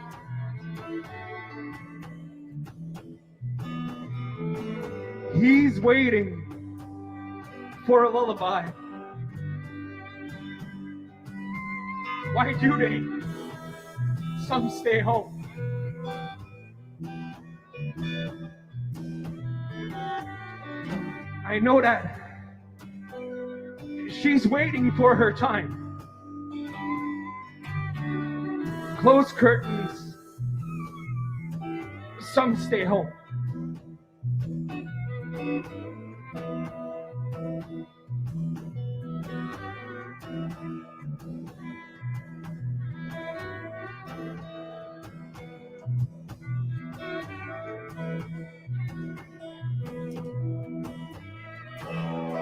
He's waiting for a lullaby. Why do they? Some stay home. I know that she's waiting for her time. Close curtains. Some stay home.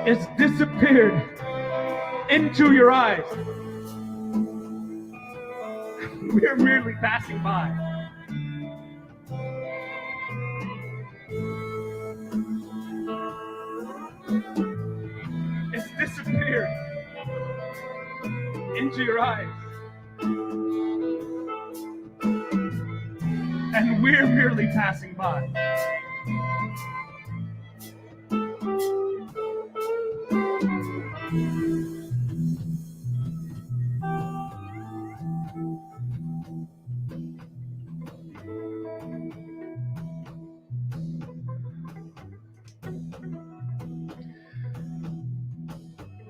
It's disappeared into your eyes. We're merely passing by. It's disappeared into your eyes. And we're merely passing by.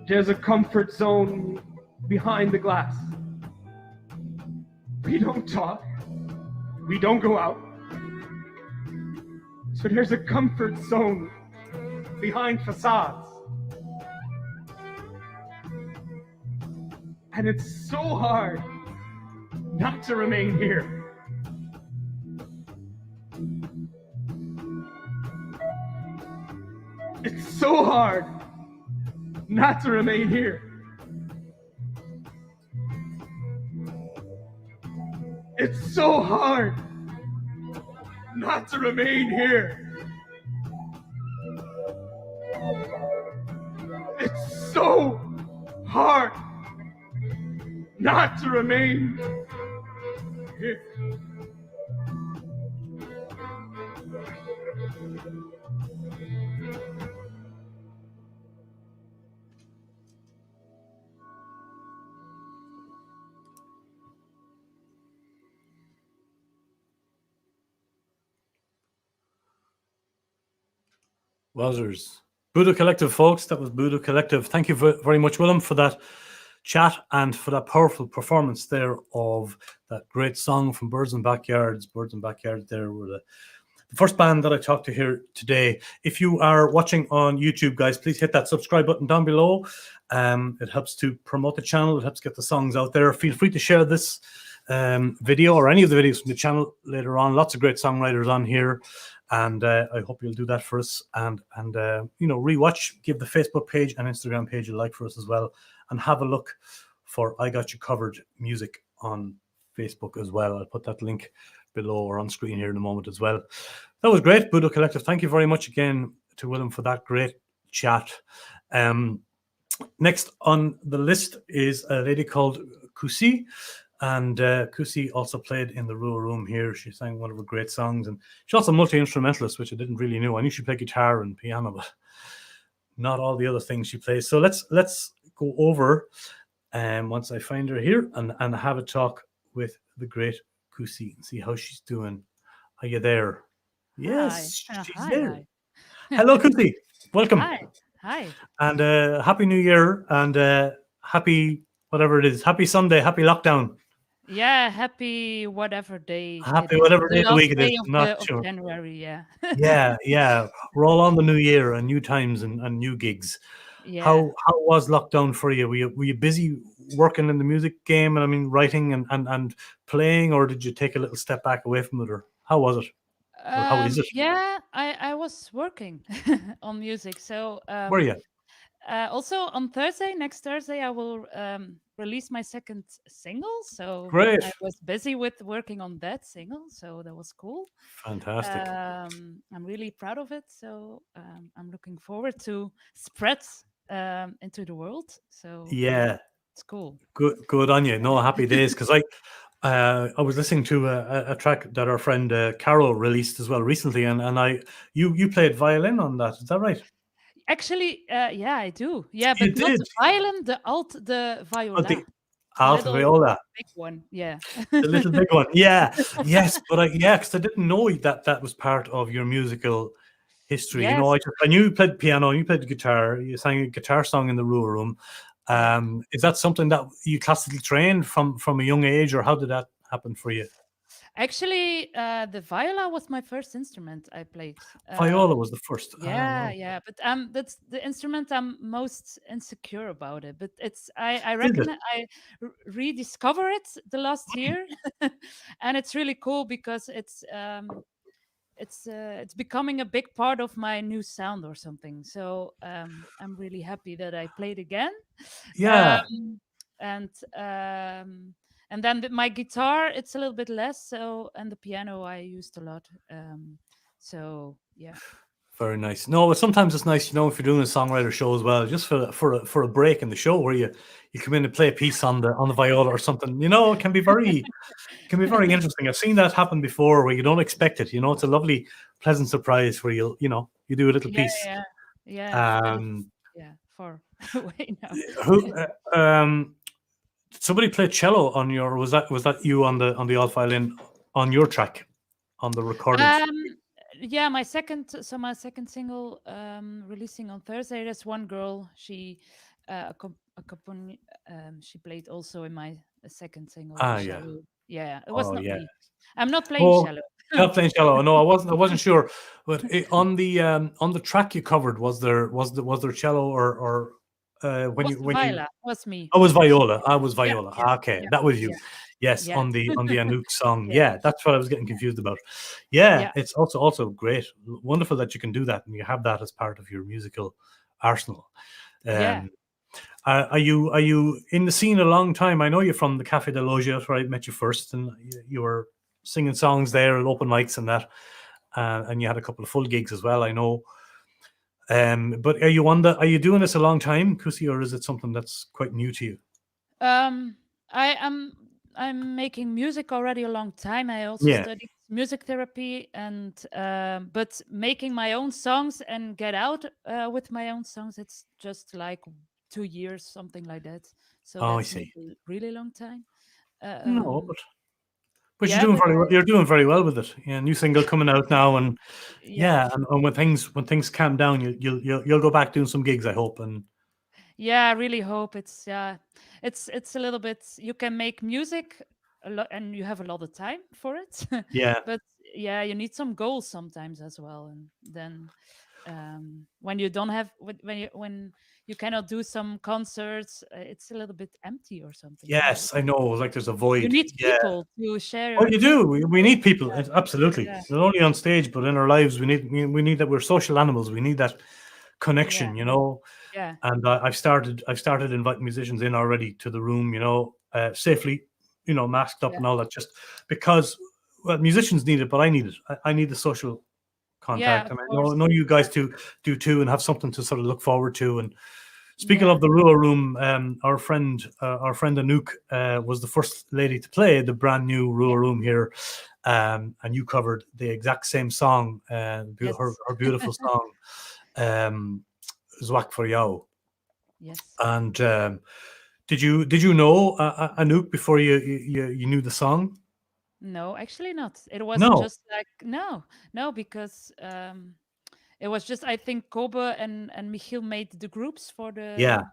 There's a comfort zone behind the glass. We don't talk. We don't go out. So there's a comfort zone behind facades. And it's so hard not to remain here. It's so hard not to remain here. It's so hard not to remain here. It's so hard not to remain here. Wowzers. Buddha Collective, folks. That was Buddha Collective. Thank you very much, Willem, for that chat and for that powerful performance there of that great song from Birds and Backyards. Birds and Backyards there were the first band that I talked to here today. If you are watching on YouTube, guys, please hit that subscribe button down below. It helps to promote the channel. It helps get the songs out there. Feel free to share this video or any of the videos from the channel later on. Lots of great songwriters on here. And I hope you'll do that for us and you know, rewatch, give the Facebook page and Instagram page a like for us as well, and have a look for I Got You Covered music on Facebook as well. I'll put that link below or on screen here in a moment as well. That was great, Budo Collective. Thank you very much again to Willem for that great chat. Next on the list is a lady called Kusi, and Kusi also played in the RWR room here. She sang one of her great songs, and she's also a multi-instrumentalist, which I didn't really know. I knew she played guitar and piano, but not all the other things she plays. So let's go over, once I find her here, and have a talk with the great Kusi and see how she's doing. Are you there? Yes, Hi. she's Hi. there. Hi. Hello, Kusi. Welcome. Hi. And Happy New Year, and happy whatever it is. Happy Sunday. Happy lockdown. Yeah, happy whatever day. Happy whatever day of the last week it is. day Not of sure. January. Yeah. Yeah. We're all on the new year and new times and new gigs. Yeah. How was lockdown for you? Were you busy working in the music game, and I mean writing and playing, or did you take a little step back away from it, or how was it? Or how is it? Yeah, I was working on music. So Were you? also on Thursday, next Thursday, I will release my second single. So Great. I was busy with working on that single. So that was cool. Fantastic. I'm really proud of it. So I'm looking forward to spread into the world. So Yeah. it's cool. Good on you. No, happy days, because I was listening to a track that our friend Carol released as well recently, and you played violin on that. Is that right? Actually, yeah, I do. Yeah, You but not did? the violin, the viola. The alto viola. Big one. Yeah. The little big one. Yeah. Yes, but because I didn't know that was part of your musical history. Yes. You know, I knew you played piano, you played guitar, you sang a guitar song in the RWR room. Is that something that you classically trained from a young age, or how did that happen for you? Actually, the viola was my first instrument I played. Viola was the first. Yeah, wow. yeah, but that's the instrument I'm most insecure about it. But I Is reckon it? I rediscover it the last year, and it's really cool because it's becoming a big part of my new sound or something. So I'm really happy that I played again. Yeah. And then with my guitar, it's a little bit less. So, and the piano I used a lot. So yeah. Very nice. No, but sometimes it's nice, if you're doing a songwriter show as well, just for a break in the show where you come in and play a piece on the viola or something. It can be very interesting. I've seen that happen before where you don't expect it. It's a lovely, pleasant surprise where you do a little piece. Yeah. Far away now. Who somebody played cello on your? Was that you on the alt violin on your track on the recorded? Yeah, my second single releasing on Thursday. There's one girl. She she played also in my second single. Cello. Yeah, it was not me. I'm not playing cello. Not playing cello. No, I wasn't sure. But on the track you covered, was there cello or when viola was me. I was viola. Yeah, okay, that was you. Yeah. Yes, Yeah. on the Anouk song. Yeah. Yeah, that's what I was getting confused about. Yeah, it's also great, wonderful that you can do that and you have that as part of your musical arsenal. Are you in the scene a long time? I know you're from the Café de Loggia, where I met you first, and you were singing songs there at open mics and that, and you had a couple of full gigs as well, I know. But are you doing this a long time, Kusi, or is it something that's quite new to you? I'm making music already a long time. I also studied music therapy, and but making my own songs and get out with my own songs, it's just like 2 years, something like that. So that's not a really long time. No, but you're doing very well. You're doing very well with it. Yeah, new single coming out now, and and when things calm down, you'll go back doing some gigs, I hope. And yeah, I really hope it's a little bit. You can make music a lot, and you have a lot of time for it. Yeah, but yeah, you need some goals sometimes as well, and then when you don't have when you cannot do some concerts, it's a little bit empty or something. Yes, I know. Like there's a void. You need people to share. Oh, you do. We need people. Absolutely. Not only on stage, but in our lives, we need that. We're social animals. We need that connection. Yeah. And I've started inviting musicians in already to the room. Safely, masked up and all that. Just because well, musicians need it, but I need it. I need the social contact, and I know you guys do too, and have something to sort of look forward to. And speaking of the RWR Room, our friend Anouk was the first lady to play the brand new RWR Room here, and you covered the exact same song, her beautiful song, Zwak for Jou. Yes. And did you know Anouk before you knew the song? No, actually not. It was just like no, because it was just, I think Kobe and Michiel made the groups for the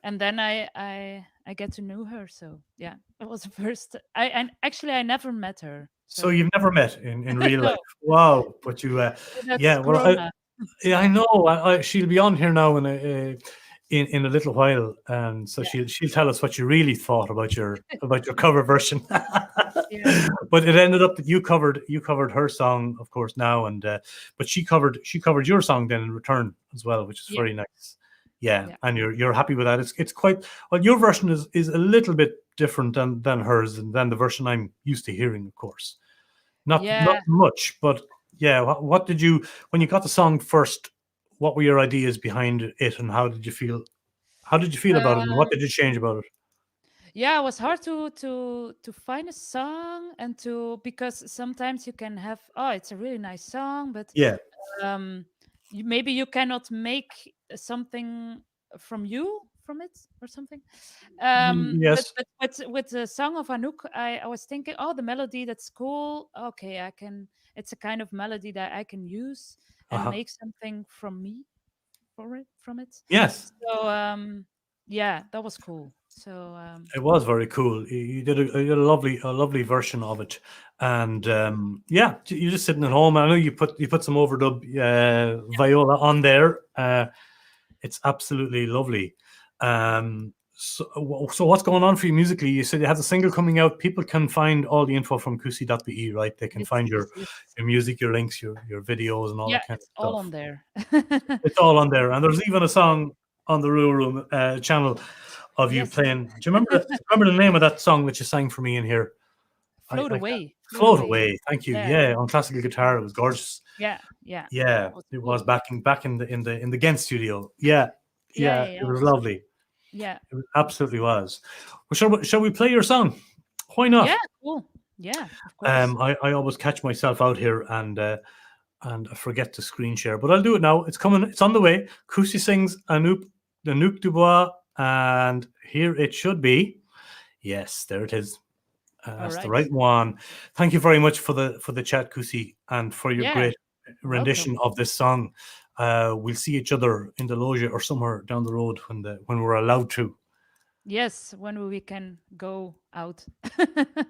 and then I get to know her. So yeah, it was the first. I actually I never met her. So you've never met in real life? Wow! But you I know. She'll be on here now in a little while, and so she'll tell us what you really thought about your cover version. But it ended up that you covered her song, of course, now, and but she covered your song then in return as well, which is very nice. Yeah, and you're happy with that. It's quite well. Your version is a little bit different than hers, and than the version I'm used to hearing, of course. Not much, but yeah. What did you, when you got the song first? What were your ideas behind it, and how did you feel? How did you feel about it, and what did you change about it? Yeah, it was hard to find a song and because sometimes you can have, it's a really nice song, but maybe you cannot make something from it or something. Yes. But with the song of Anouk, I was thinking, the melody, that's cool. Okay, it's a kind of melody that I can use and make something from it. Yes. So yeah, that was cool. So it was very cool. You did a lovely version of it, and you're just sitting at home. I know you put some overdub viola on there. It's absolutely lovely. So what's going on for you musically? You said you have a single coming out. People can find all the info from kusi.be, right? They can find your music, your links, your videos, and all that kind of stuff. All on there. It's all on there, and there's even a song on the RWR Room channel of you playing. Do you remember the name of that song that you sang for me in here? Float Away. Float Away. Thank you. Yeah, on classical guitar. It was gorgeous. Yeah. It was back in the Ghent studio. Yeah. It was lovely. Yeah, it absolutely was. Well, shall we play your song? Why not? Yeah, cool. Yeah, of course. I always catch myself out here and I forget to screen share, but I'll do it now. It's coming. It's on the way. Kusi sings Anouk Dubois, and here it should be. Yes, there it is. That's the right one. Thank you very much for the chat, Kusi, and for your great rendition of this song. We'll see each other in the loge or somewhere down the road when we're allowed to. Yes, when we can go out.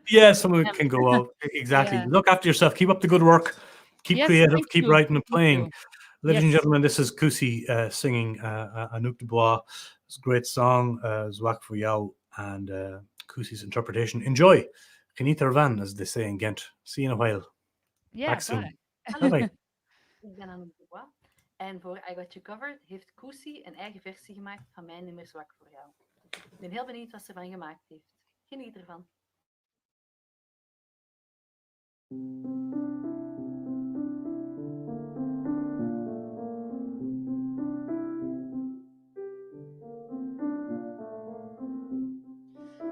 Yes, when we can go out. Exactly. Yeah. Look after yourself. Keep up the good work. Keep creative. Keep writing and playing. Ladies and gentlemen, this is Kusi singing Anouk Dubois. It's a great song, Zwak voor jou, and Kusi's interpretation. Enjoy. Geniet ervan, as they say in Ghent. See you in a while. Yeah, back soon. Hallo, bye. Ik ben Anouk Dubois. En voor I Got You Covered heeft Kusi een eigen versie gemaakt van mijn nummer Zwak voor jou. Ik ben heel benieuwd wat ze ervan gemaakt heeft. Geniet ervan.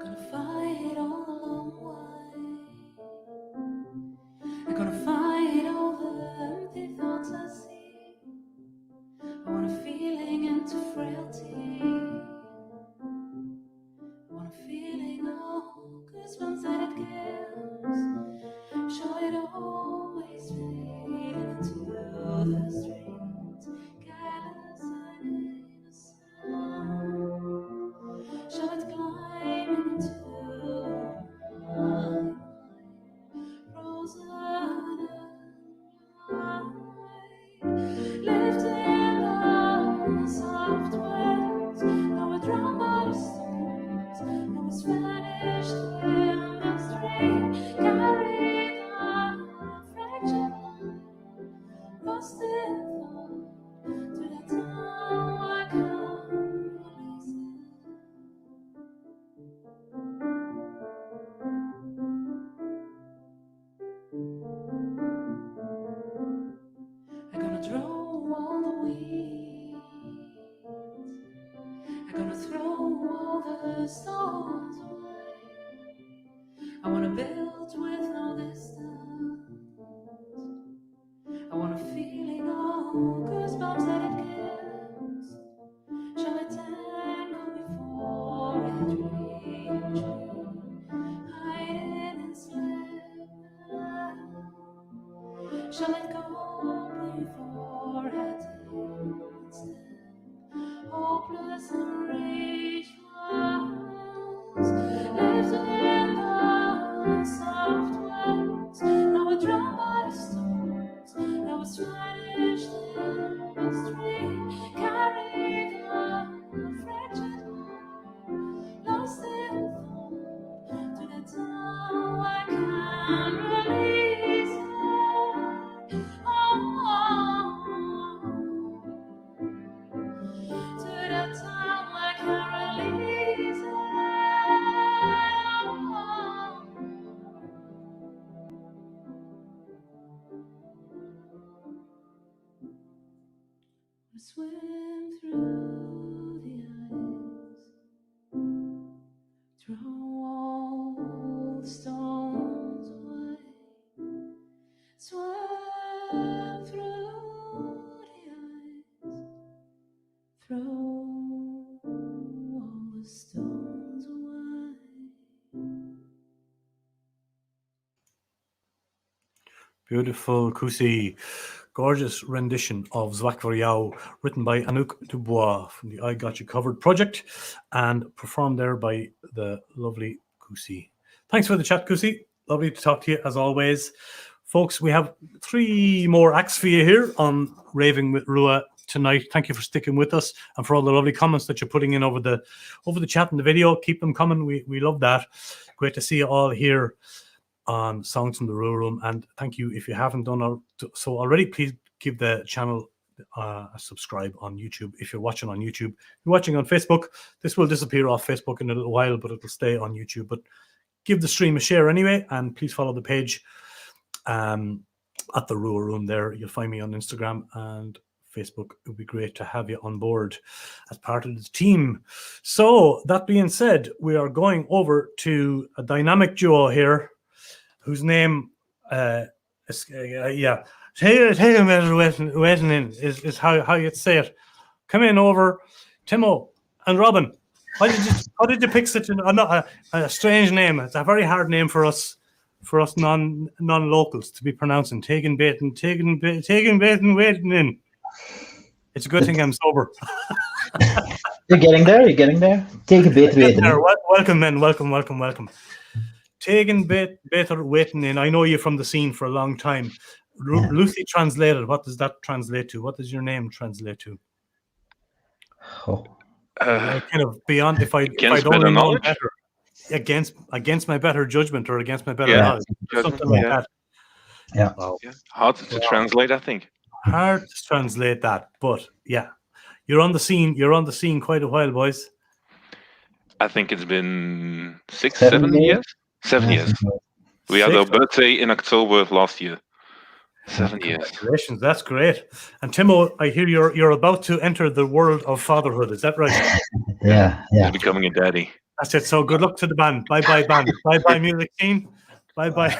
Gonna fight all the long way. I'm gonna fight over empty thoughts I see. I want a feeling into frailty. I want a feeling of goosebumps that it gives. Shall it always fade into the street? Careless and innocent. Shall it climb into my frozen lifting on the soft winds. Now we're drawn by the stars. Now it's vanished in the stream. Carry the fraction Shall it go before I take its step? Hopeless and rage was lifted in the soft waves. Now I drown by the stones. Now it's vanished in the stream. Carried on, fragile heart, lost in thought. To the time I can release it. To the time I can release it. I swim through the ice, throw all the stones away. Swim through the ice, throw all the stones away. Beautiful, Kusi. Gorgeous rendition of Zwakvarjau, written by Anouk Dubois from the I Got You Covered project and performed there by the lovely Kusi. Thanks for the chat, Kusi. Lovely to talk to you as always. Folks, we have 3 more acts for you here on Raving with Rua tonight. Thank you for sticking with us and for all the lovely comments that you're putting in over the chat and the video. Keep them coming. We love that. Great to see you all here on Songs from the Rule Room, and thank you. If you haven't done so already, please give the channel a subscribe on YouTube. If you're watching on YouTube, if you're watching on Facebook, this will disappear off Facebook in a little while, but it'll stay on YouTube. But give the stream a share anyway, and please follow the page at the Rule Room there. You'll find me on Instagram and Facebook. It would be great to have you on board as part of the team. So that being said, we are going over to a dynamic duo here, whose name, take a minute waiting in is how you'd say it. Come in over, Timo and Robin. How did you pick such a strange name? It's a very hard name for us non-locals to be pronouncing. Taking bait and waiting in. It's a good thing I'm sober. You're getting there. Take a bit waiting in. Welcome, men. Welcome. Taking better waiting in. I know you from the scene for a long time. Loosely translated, what does that translate to? What does your name translate to? Kind of beyond if I don't know better. Against my better judgment or against my better knowledge. Something like that. Yeah. Wow. Hard to translate, I think. Hard to translate that, but yeah. You're on the scene quite a while, boys. I think it's been 7 years. 7 years. We had our birthday in October last year. 7 years. Congratulations, that's great. And Timo, I hear you're about to enter the world of fatherhood. Is that right? Yeah. He's becoming a daddy. That's it. So good luck to the band. Bye band. Bye music scene. Bye.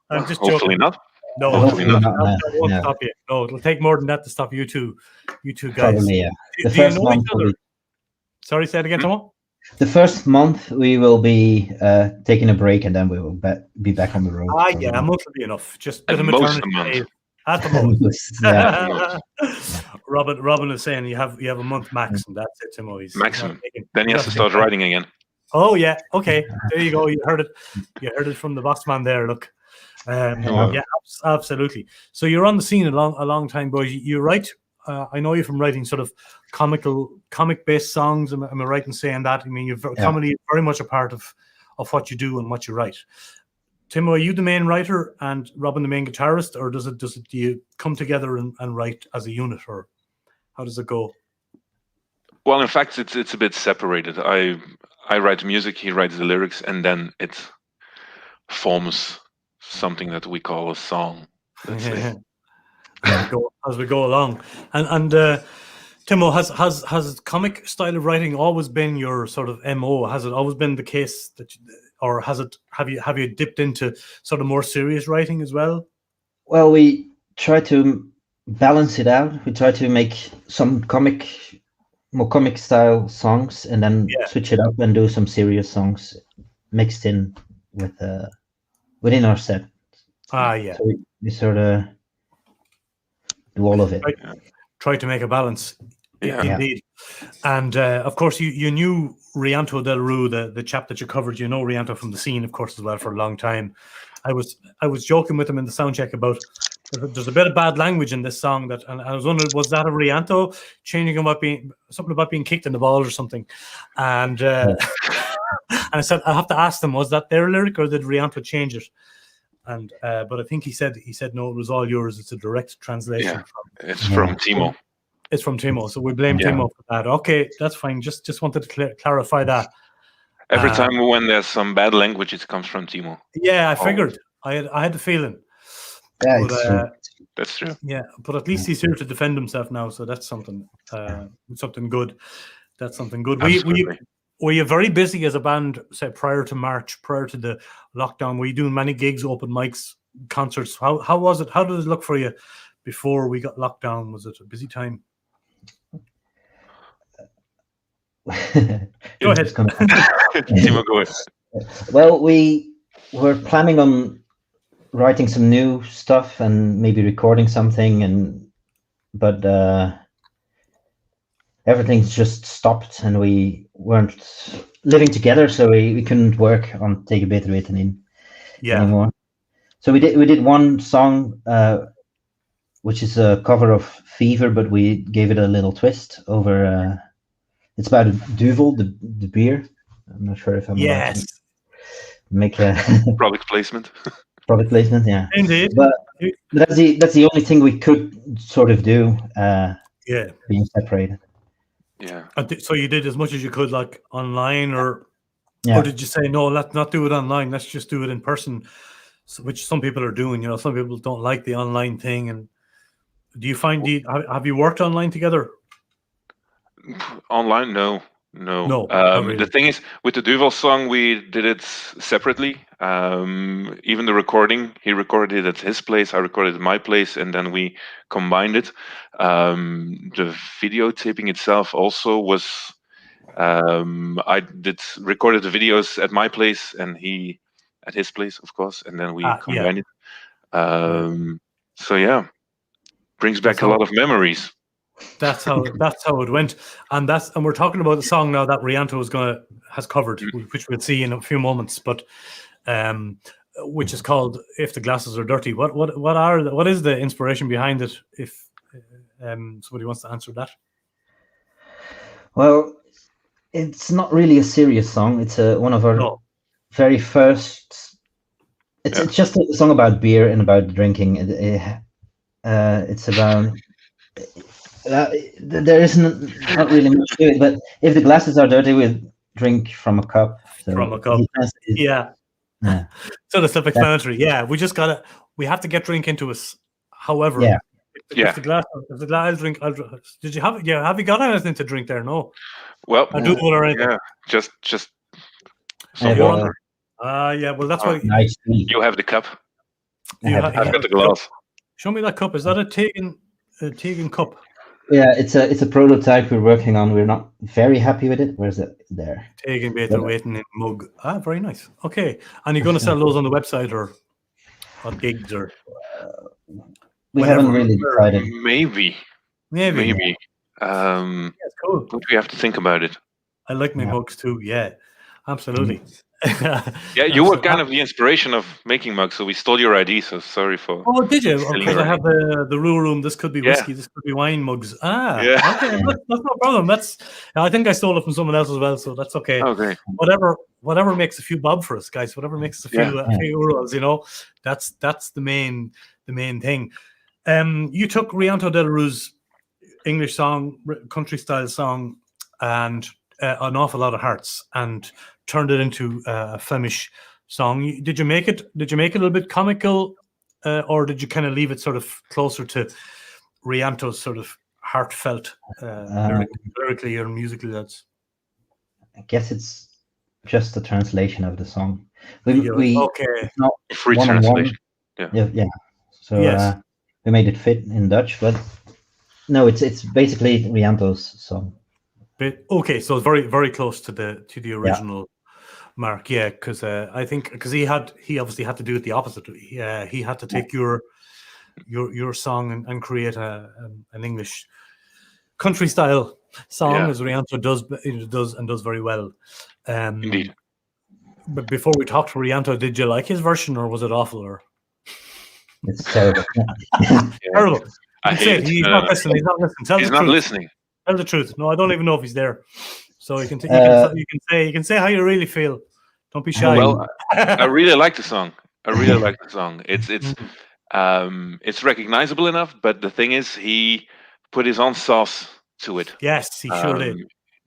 I'm just joking. Hopefully not. No, hopefully not. That won't stop you. No, it'll take more than that to stop you two guys. Probably, yeah. Do you know each other? Sorry, say it again, Timo. The first month we will be taking a break, and then we will be back on the road. Yeah, a month will be enough. Just a bit of maternity leave. At the most. Robin is saying you have a month max, and that's it, Timo. Maximum. Then he has to start writing again. Oh yeah, okay. There you go. You heard it. You heard it from the boss man there. Look, yeah, absolutely. So you're on the scene a long time, boys. You write. I know you from writing sort of comic-based songs. Am I right in saying that? I mean, comedy is very much a part of what you do and what you write. Timo, are you the main writer and Robin the main guitarist, or do you come together and write as a unit, or how does it go? Well, in fact, it's a bit separated. I write the music, he writes the lyrics, and then it forms something that we call a song. Let's say. As we go along, and Timo, has comic style of writing always been your sort of MO? Has it always been the case that, or have you dipped into sort of more serious writing as well? Well, we try to balance it out. We try to make some more comic style songs, and then switch it up and do some serious songs mixed in with within our set. Yeah. So we sort of do all of it. Try to make a balance. Yeah. Indeed. And of course, you knew Rianto Del Ru, the chap that you covered. You know Rianto from the scene, of course, as well for a long time. I was joking with him in the sound check about there's a bit of bad language in this song and I was wondering, was that a Rianto changing about being kicked in the balls or something? And and I said I have to ask them, was that their lyric or did Rianto change it? And but I think he said no, it was all yours. It's a direct translation. Yeah, it's from Timo. It's from Timo, so we blame Timo for that. Okay, that's fine. Just wanted to clarify that. Every time when there's some bad language, it comes from Timo. Yeah, I figured. I had the feeling. Yeah, but, that's true. Yeah, but at least he's here to defend himself now, so that's something. Something good. That's something good. Were you very busy as a band, say prior to March, prior to the lockdown? Were you doing many gigs, open mics, concerts? How was it? How did it look for you before we got locked down? Was it a busy time? Go ahead. Timo, go ahead. Well, we were planning on writing some new stuff and maybe recording something, but everything's just stopped, and we weren't living together, so we couldn't work on Take a Beter Weten In anymore. So we did one song, which is a cover of Fever, but we gave it a little twist over. It's about a duvel, the beer. I'm not sure if I'm allowed to make a product placement. Product placement, yeah. Indeed. But that's the only thing we could sort of do. Being separated. Yeah. So you did as much as you could, like online, or did you say no? Let's not do it online. Let's just do it in person, which some people are doing. You know, some people don't like the online thing. And do you find have you worked online together? Online, no. Really. The thing is, with the Duval song, we did it separately. Even the recording, he recorded it at his place, I recorded it at my place, and then we combined it. The videotaping itself also was, I recorded the videos at my place and he at his place, of course, and then we combined it. So yeah, brings back a lot of memories. That's how it went, and we're talking about the song now that Rianto has covered, which we'll see in a few moments, but which is called "If the Glasses Are Dirty." What is the inspiration behind it? If somebody wants to answer that. Well, it's not really a serious song. It's one of our very first. It's just a song about beer and about drinking. It's about. There isn't not really much to it, but if the glasses are dirty, we drink from a cup. So from a cup, yeah. So the self-explanatory. Yeah, we have to get drink into us. However, if the glass, I'll drink. Did you have you got anything to drink there? No. Well, I do or anything. Yeah, just some water. Well, that's why. Nice. You have the cup. I've got the glass. Show me that cup. Is that a Tegan cup? Yeah, it's a prototype we're working on. We're not very happy with it. Where's it? There. Taking Beter Weten In mug. Very nice. Okay, and you're going to sell those on the website or on gigs or? We haven't really decided. Maybe. That's cool. But we have to think about it. I like my mugs too. Yeah, absolutely. Yeah, you were kind of the inspiration of making mugs, so we stole your ID. So sorry for. Oh, did you? Because I have the rule room. This could be whiskey. This could be wine mugs. Okay, that's no problem. I think I stole it from someone else as well, so that's okay. Okay. Whatever makes a few bob for us, guys. Whatever makes us a few euros. You know, that's the main thing. You took Rianto Del Ru's English song, country style song, and an awful lot of hearts, and turned it into a Flemish song. Did you make it a little bit comical, or did you kind of leave it sort of closer to Rianto's sort of heartfelt lyrically or musically? I guess it's just a translation of the song. We it's not free translation. Yeah. So we made it fit in Dutch, but no, it's basically Rianto's song. Okay, so very very close to the original Mark, yeah, because I think because he obviously had to do it the opposite. He had to take your song and create an English country style song, as Rianto does very well. Indeed. But before we talked to Rianto, did you like his version or was it awful? Or it's terrible. Terrible. I hate it. He's not listening. He's not listening. Tell He's the not truth. listening. Tell the truth. No, I don't even know if he's there. So you can say how you really feel. Don't be shy. Well, I really like the song. It's recognizable enough, but the thing is, he put his own sauce to it. Yes, he sure did.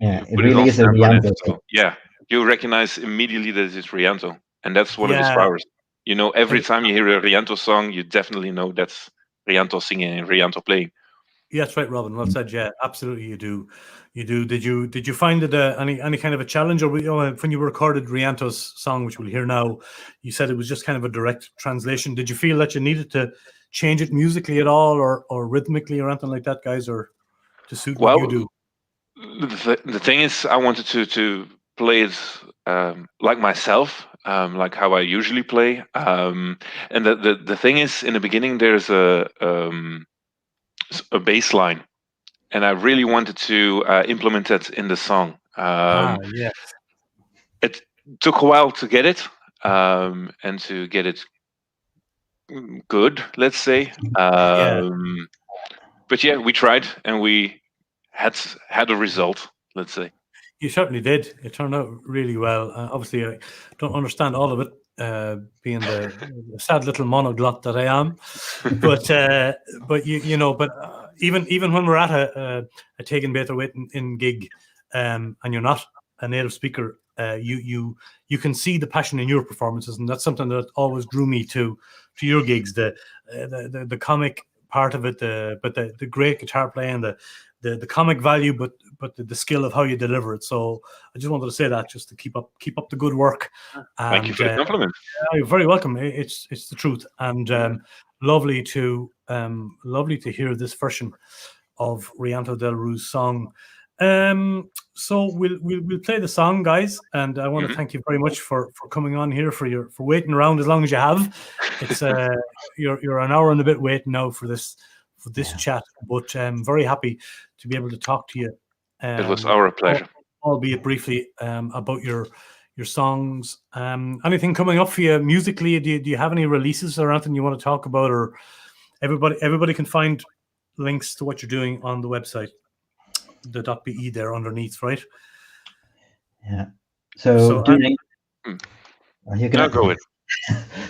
Yeah, it really is a Rianto. So, yeah, you recognize immediately that it's Rianto, and that's one of his powers. You know, every time you hear a Rianto song, you definitely know that's Rianto singing and Rianto playing. Yeah, that's right, Robin. Well said. Yeah, absolutely, you do. You do. Did you find it any kind of a challenge, or when you recorded Rianto's song, which we'll hear now, you said it was just kind of a direct translation. Did you feel that you needed to change it musically at all, or rhythmically, or anything like that, guys, or to suit what you do? The thing is, I wanted to play it like myself, like how I usually play. And the thing is, in the beginning, there's a bass line, and I really wanted to implement that in the song. Yes. It took a while to get it, and to get it good, let's say. But yeah, we tried, and we had a result, let's say. You certainly did. It turned out really well. Obviously, I don't understand all of it, being the sad little monoglot that I am. But even when we're at a Taken Better Waiting in gig, and you're not a native speaker, you can see the passion in your performances, and that's something that always drew me to your gigs. The comic part of it, but the great guitar playing, the comic value, but the skill of how you deliver it. So I just wanted to say that, just to keep up the good work. Thank you for the compliment. You're very welcome. It's the truth, and lovely to hear this version of Rianto del Ru's song. So we'll play the song, guys, and I want to thank you very much for coming on here, for waiting around as long as you have. It's you're an hour and a bit waiting now for this chat, but I'm very happy to be able to talk to you. It was our pleasure, albeit briefly, about your songs. Anything coming up for you musically? Do you have any releases or anything you want to talk about? Or everybody can find links to what you're doing on the website, the .be there underneath, right? Yeah. So during go with.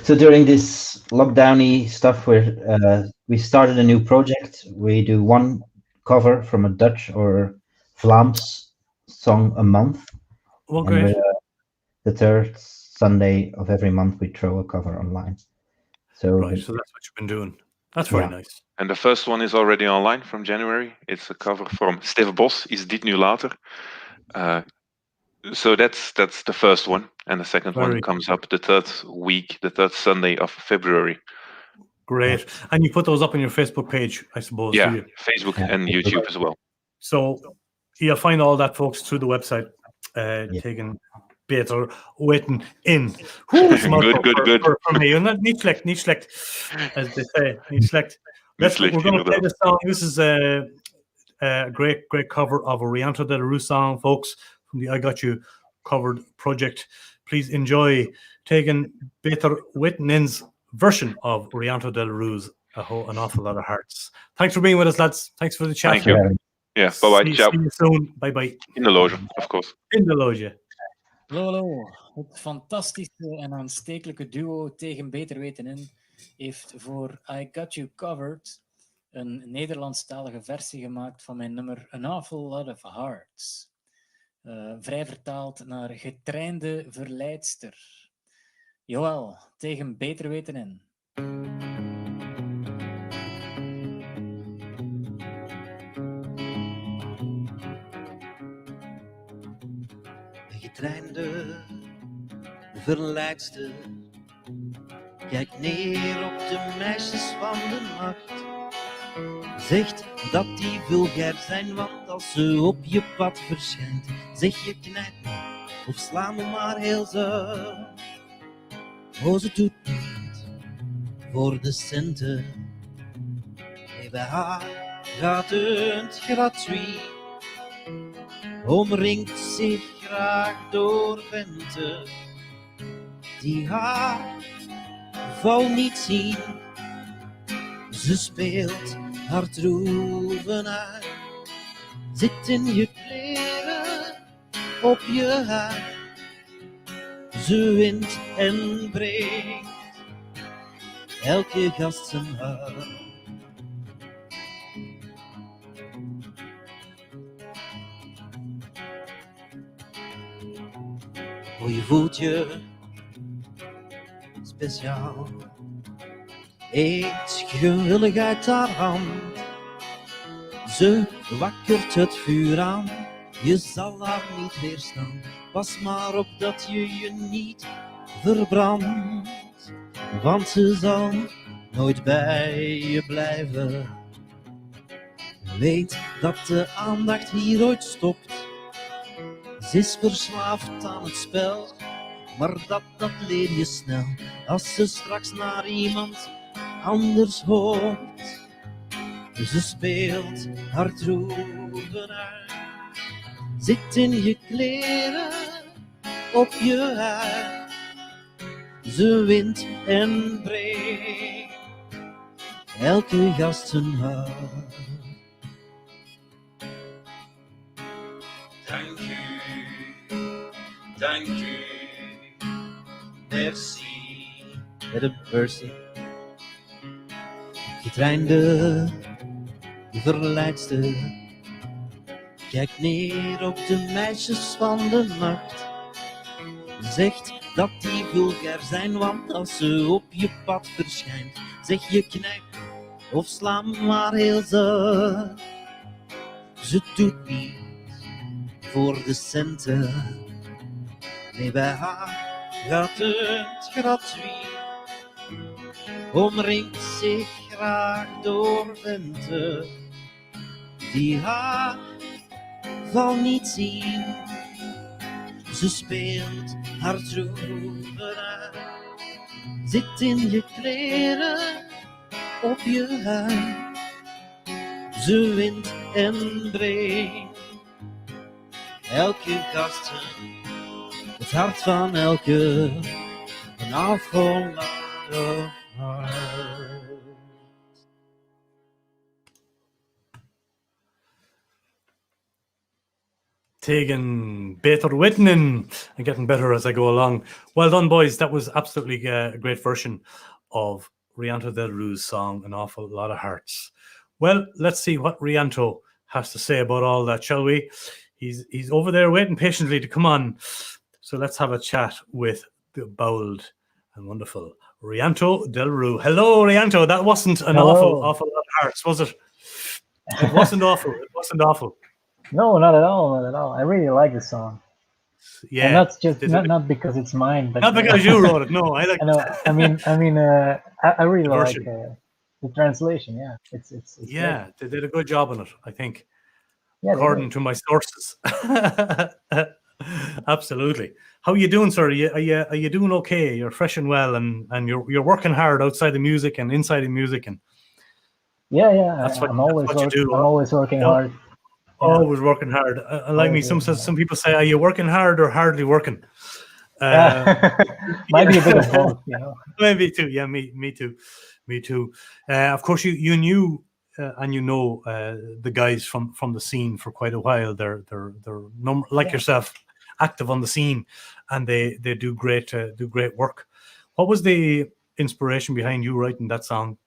So during this lockdowny stuff, where we started a new project. We do one cover from a Dutch or Vlaams song a month. Okay. And the third Sunday of every month, we throw a cover online. So right, so that's what you've been doing. That's very nice. And the first one is already online from January. It's a cover from Steve Bos, Is Dit Nu Later. So that's the first one. And the second one comes up the third Sunday of February. Great. And you put those up on your Facebook page, I suppose. Yeah, Facebook and YouTube as well. So you'll find all that, folks, through the website. Taken Beter Waiting in. Good. For me. And niet slecht, as they say. Niet slecht. We're going to play this song. This is a great cover of a Rianto del Ru song, folks, from the I Got You Covered project. Please enjoy Taken Beter Waiting in's version of Rianto del Ru's An Awful Lot of Hearts. Thanks for being with us, lads. Thanks for the chat. Thank you. Yeah, bye-bye. Ciao. See you soon. Bye-bye. In de loge, of course. In de loge. Hallo. Het fantastische en aanstekelijke duo Tegen Beter Weten in heeft voor I Got You Covered een Nederlandstalige versie gemaakt van mijn nummer An Awful Lot of Hearts. Vrij vertaald naar getrainde verleidster. Jawel, Tegen Beter Weten in. Getrainde verleidster, kijk neer op de meisjes van de nacht. Zegt dat die vulgair zijn, want als ze op je pad verschijnt, zeg je knijp me of slaan we maar heel ze. Oh, ze doet niet voor de centen. Nee, bij haar gaat het gratuit. Omringt zich graag door venten die haar val niet zien. Ze speelt haar troeven uit, zit in je kleren, op je huid. Ze wint en breekt elke gast zijn hart. Oh, je voelt je speciaal. Eet gewillig uit haar hand. Ze wakkert het vuur aan. Je zal haar niet weerstaan. Pas maar op dat je je niet verbrandt. Want ze zal nooit bij je blijven. Weet dat de aandacht hier ooit stopt. Ze is verslaafd aan het spel, maar dat leer je snel als ze straks naar iemand anders hoopt. Ze speelt haar troeven uit, zit in je kleren, op je huid. Ze wint en breekt elke gast zijn hart. Dank u, dank u, merci. Met een mercy. Getrainde verleidster kijkt neer op de meisjes van de nacht. Zegt dat die vulgair zijn, want als ze op je pad verschijnt, zeg je knecht of sla maar heel ze. Ze doet niet voor de centen, nee, bij haar gaat het gratuit. Omringt zich graag door venten die haar val niet zien. Ze speelt haar troeven uit, zit in je kleren, op je huid. Ze wint en breekt elke gast het hart van elke een afgeladen hart. Taking better written and getting better as I go along. Well done, boys. That was absolutely a great version of Rianto Del Ru's song, An Awful Lot of Hearts. Well, let's see what Rianto has to say about all that, shall we? He's over there waiting patiently to come on. So let's have a chat with the bold and wonderful Rianto Del Ru. Hello, Rianto. That wasn't an awful lot of hearts, was it? It wasn't awful. It wasn't awful. No, not at all. Not at all. I really like the song. Yeah, and that's just not because it's mine, but not because you wrote it. No, I like. I really like the translation. Yeah, it's yeah, great. they did a good job on it, I think. Yeah, according to my sources. Absolutely. How are you doing, sir? Are you doing okay? You're fresh and well, and you're working hard outside the music and inside the music, and yeah. I'm always working hard. Always working hard. Like me, some people say, "Are you working hard or hardly working?" Might be a bit of both, you know. Maybe too. Yeah, me too. Of course, you knew and you know the guys from the scene for quite a while. They're like yourself, active on the scene, and they do great work. What was the inspiration behind you writing that song?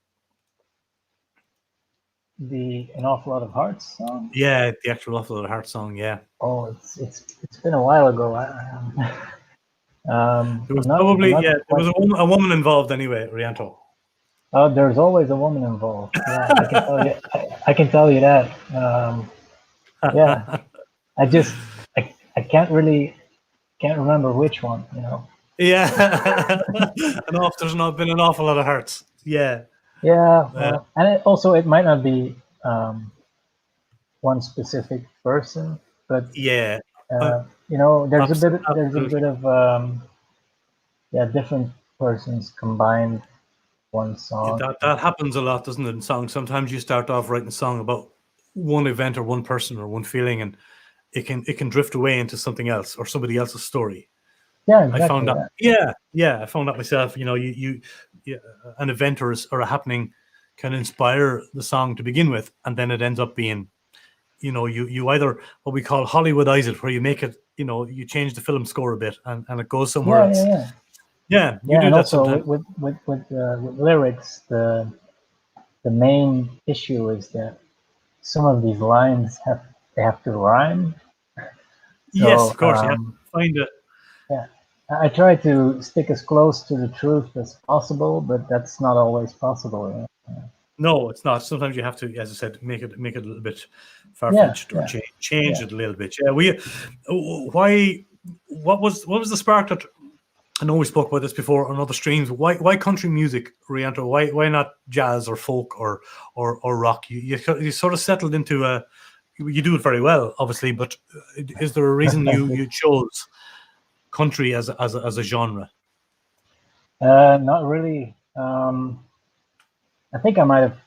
The An Awful Lot of Hearts song? Yeah, the actual Awful Lot of Hearts song, yeah. Oh, it's been a while ago. There was probably there was a woman involved anyway, Rianto. There's always a woman involved. Yeah, I can tell you. I can tell you that. Yeah, I can't remember which one. You know. Yeah, there's not been an awful lot of hearts. Yeah. Yeah, and it might not be one specific person, but yeah, you know, there's Absolutely. a bit of yeah, different persons combined one song. That happens a lot, doesn't it, in songs? Sometimes you start off writing a song about one event or one person or one feeling, and it can drift away into something else or somebody else's story. Yeah, exactly. I found that. Yeah, I found that myself. You know, you an event or a happening can inspire the song to begin with, and then it ends up being, you know, you either what we call Hollywoodize it, where you make it, you know, you change the film score a bit, and it goes somewhere else. Yeah, you do and that also sometimes. with lyrics, the main issue is that some of these lines have to rhyme. Yes, So, of course, you have to find it. Yeah, I try to stick as close to the truth as possible, but that's not always possible. You know? No, it's not. Sometimes you have to, as I said, make it a little bit far-fetched or change it a little bit. Yeah, what was the spark that, I know we spoke about this before on other streams. Why country music, Rianto? Why not jazz or folk or rock? You sort of settled into you do it very well, obviously, but is there a reason you chose country as a genre? Not really. I think I might have.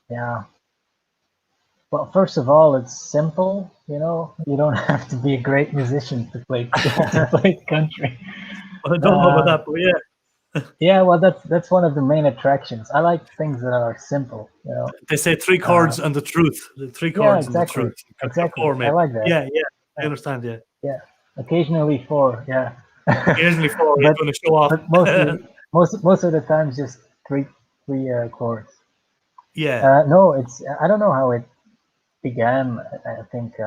Yeah. Well, first of all, it's simple. You know, you don't have to be a great musician to play country. Well, I don't know about that, but yeah. Yeah, well, that's one of the main attractions. I like things that are simple. You know, they say 3 chords and the truth. The 3 chords and the truth. Exactly. 4, maybe. I like that. Yeah, I understand. Yeah. Yeah. Occasionally 4. Yeah. Occasionally 4. You're going to show off. But most of the times just three chords. Yeah. No, it's I don't know how it began. I think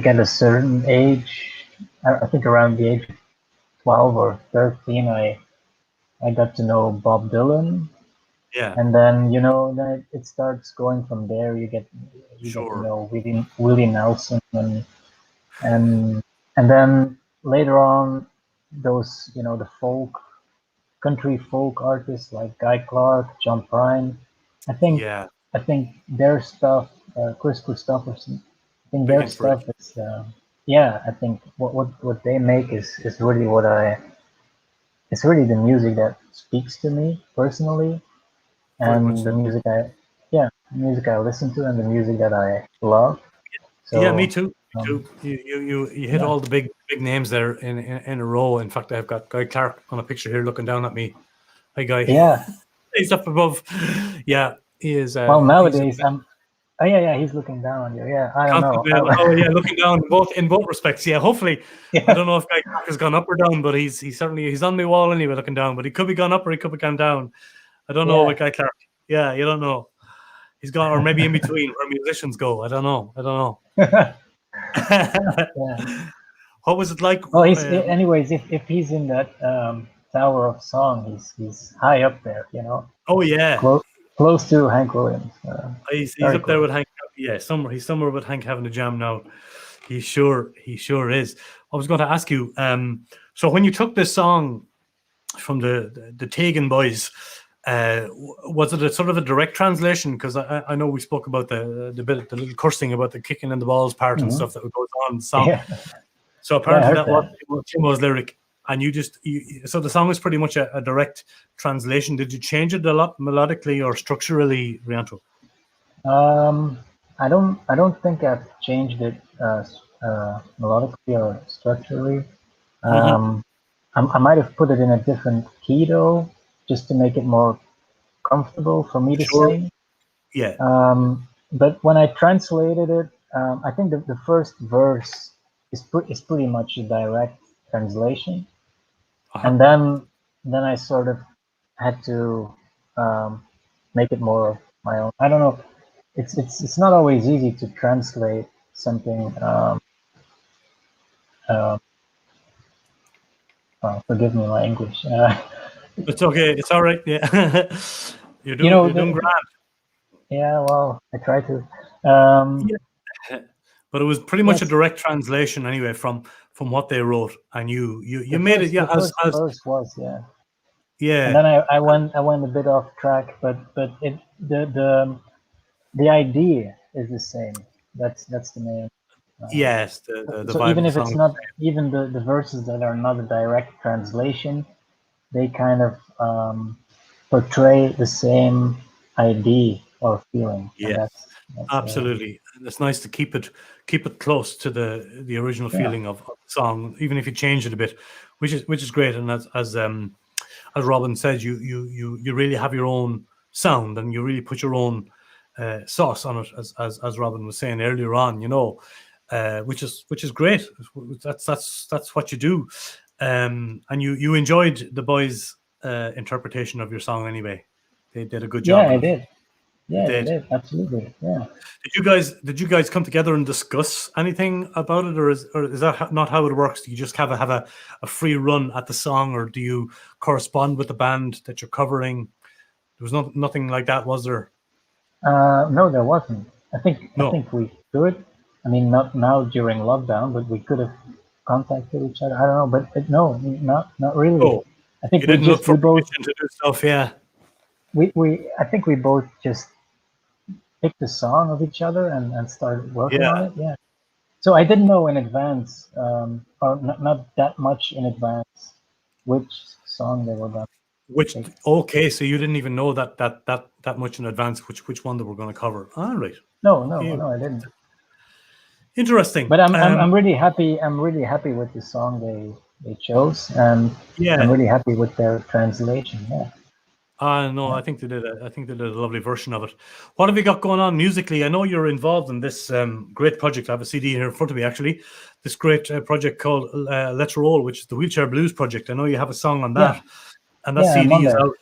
at a certain age, I think around the age of 12 or 13, I got to know Bob Dylan. Yeah. And then, you know, then it starts going from there. You get to know Willie Nelson and then later on those, you know, the country folk artists like Guy Clark, John Prine. I think their stuff, Chris Christopherson, I think their stuff is I think what they make is really it's really the music that speaks to me personally, and the music I listen to and the music that I love. So, yeah, me too. You hit all the big names there in a row. In fact, I've got Guy Clark on a picture here looking down at me. Hi, Guy. Yeah. He's up above. Yeah, he is. Well, nowadays he's looking down on you. Yeah, I don't know. Looking down in both respects. Yeah, hopefully. I don't know if Guy Clark has gone up or down, but he's certainly on my wall anyway, looking down. But he could be gone up or he could be gone down. I don't know with Guy Clark. Yeah, you don't know. He's gone, or maybe in between where musicians go. I don't know. What was it like? Well, anyways, if he's in that Tower of Song, he's high up there, you know. Oh yeah, close to Hank Williams. He's up there with Hank. Yeah, he's somewhere with Hank having a jam now. He sure is. I was going to ask you. So when you took this song from the Tegan boys, was it a sort of a direct translation? Because I know we spoke about the little cursing about the kicking in the balls part and stuff that goes on in the song. Yeah. So apparently that was Timo's lyric, and so the song is pretty much a direct translation. Did you change it a lot melodically or structurally, Rianto? I don't think I've changed it melodically or structurally. I might have put it in a different key though, just to make it more comfortable for me to sing. Yeah. But when I translated it, I think the first verse is pretty much a direct translation, and then I sort of had to make it more of my own. I don't know. It's not always easy to translate something. Forgive me my English. It's okay. It's all right. Yeah, you're doing grand. Yeah, well, I try to. But it was pretty much a direct translation anyway from what they wrote, and you made it. Yeah, the first was yeah. And then I went a bit off track, but the idea is the same. That's the main Yes, the So vibe even of if the it's song. not, even the verses that are not a direct translation, they kind of portray the same idea or feeling, and Yeah, that's absolutely. And it's nice to keep it close to the original Yeah. feeling of the song, even if you change it a bit, which is great. And as Robin said, you really have your own sound, and you really put your own sauce on it, as Robin was saying earlier on, which is great. That's what you do. And you enjoyed the boys' interpretation of your song anyway. They did a good job. Yeah, I in it. did. Yeah, They I did. Absolutely. Yeah. Did you guys come together and discuss anything about it, or is that not how it works? Do you just have a free run at the song, or do you correspond with the band that you're covering? There was nothing like that, was there? No, there wasn't. I think No. we could. I mean, not now during lockdown, but we could have contacted each other. I don't know, but no, not really. Oh, I think you didn't look for we both permission to do stuff, yeah. I think we both just picked a song of each other and started working on Yeah. it. Yeah. So I didn't know in advance, or not that much in advance, which song they were going to pick. Okay, so you didn't even know that much in advance which one they were going to cover. All right. No, Okay. I didn't. Interesting. But I'm really happy. I'm really happy with the song they chose, and Yeah. I'm really happy with their translation. Yeah. No, I think they did. I think they did a lovely version of it. What have you got going on musically? I know you're involved in this great project. I have a CD here in front of me, actually. This great project called Let's Roll, which is the Wheelchair Blues project. I know you have a song on that, and that Yeah, I'm CD on is there. out.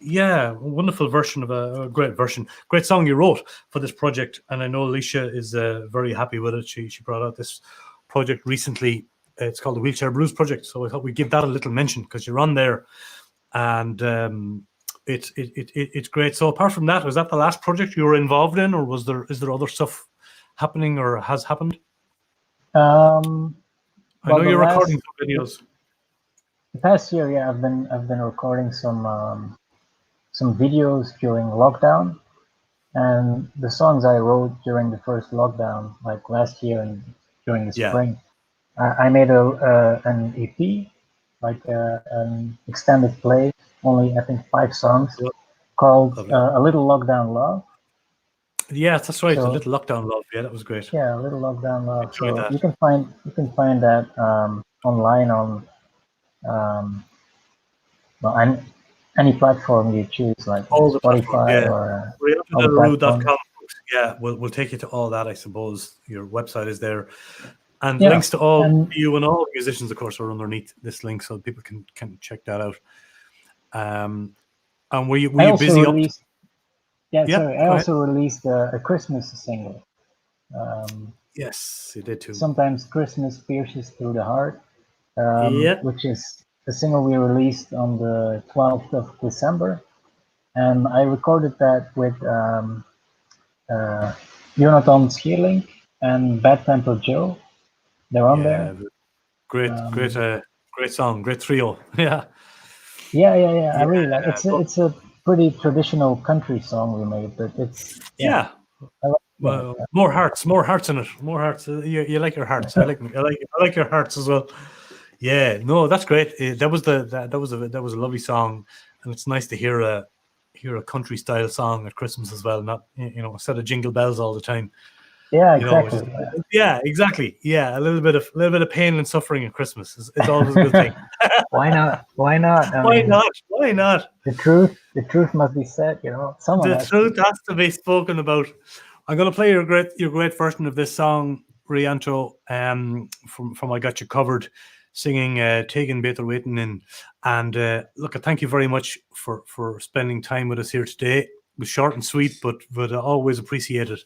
Yeah, a wonderful version of a great song you wrote for this project. And I know Alicia is very happy with it. She brought out this project recently. It's called the Wheelchair Blues Project. So I thought we'd give that a little mention because you're on there, and it's great. So apart from that, was that the last project you were involved in, or is there other stuff happening or has happened? I know you're recording some videos. The past year, yeah, I've been recording some videos during lockdown, and the songs I wrote during the first lockdown, like last year and during the spring, I made an EP, like an extended play, only I think 5 songs, called A Little Lockdown Love. Yeah, that's right. So, A Little Lockdown Love. Yeah, that was great. Yeah, A Little Lockdown Love. Enjoyed So that. you can find that online on well, any platform you choose, like All the Spotify platforms, yeah. or all the platforms. Yeah, we'll take you to all that, I suppose. Your website is there. And Yeah, links to all and- you and all musicians, of course, are underneath this link, so people can check that out. And were you busy released, up? Sorry, I go also released a Christmas single. Yes, you did too. Sometimes Christmas pierces through the heart, Yeah. which is the single we released on the 12th of December. And I recorded that with Jonathan Schierling and Bad Temper Joe. They're on there. Great song, great trio. Yeah. Yeah. I really like it. It's a pretty traditional country song we made, but it's Yeah. I like Well, more hearts in it. More hearts. You like your hearts. I like your hearts as well. Yeah, no, that's great. That was a lovely song, and it's nice to hear a country style song at Christmas as well. Not instead of jingle bells all the time. Yeah, exactly. Exactly. Yeah, a little bit of pain and suffering at Christmas is always a good thing. Why not? Why not? Why not? The truth must be said. Someone. The truth has to be spoken about. I'm going to play your great version of this song, Rianto, from I Got You Covered, singing Tegan Beter Waiting In. And look, thank you very much for spending time with us here today. It was short and sweet, but always appreciated.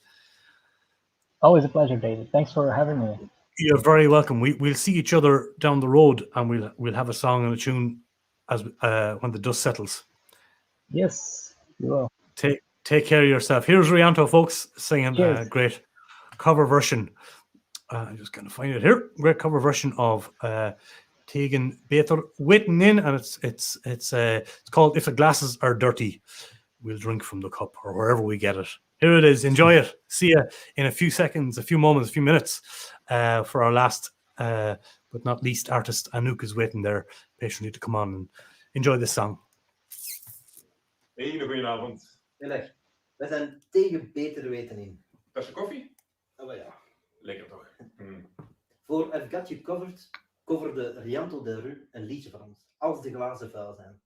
Always a pleasure, David. Thanks for having me. You're very welcome. We'll see each other down the road, and we'll have a song and a tune as when the dust settles. Yes, you will. Take care of yourself. Here's Rianto, folks, singing a great cover version. I'm just going to find it here. Great cover version of Tegan Beter Waiting In, and it's called "If the Glasses Are Dirty, We'll Drink from the Cup," or wherever we get it. Here it is. Enjoy it. See you in a few seconds, a few moments, a few minutes for our last, but not least, artist. Anouk is waiting there patiently to come on and enjoy this song. Hele goede avond. Middag. We zijn tegen beter weten in. Tasje koffie? Oh ja. Lekker toch? Voor I've Got You Covered coverde Rianto Del Ru een liedje van ons, Als de glazen vuil zijn.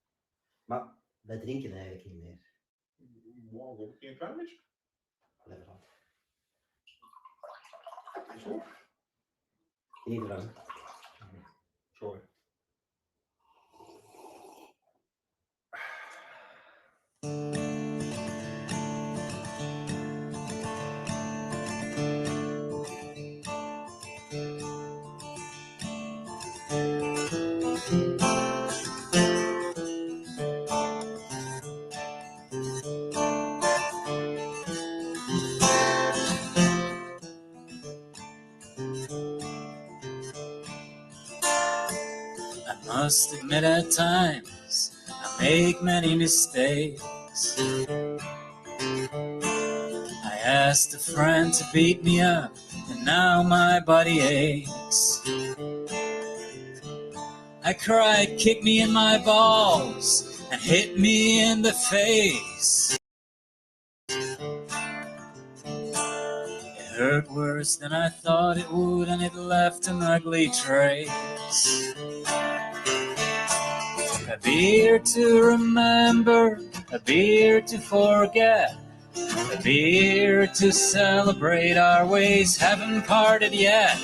Maar wij drinken eigenlijk niet meer. Wow, geen klein beetje? Blijf eraf. Geen drank. Sorry. I must admit at times I make many mistakes. I asked a friend to beat me up, and now my body aches. I cried, kick me in my balls, and hit me in the face. It hurt worse than I thought it would, and it left an ugly trace. A beer to remember, a beer to forget, a beer to celebrate our ways haven't parted yet.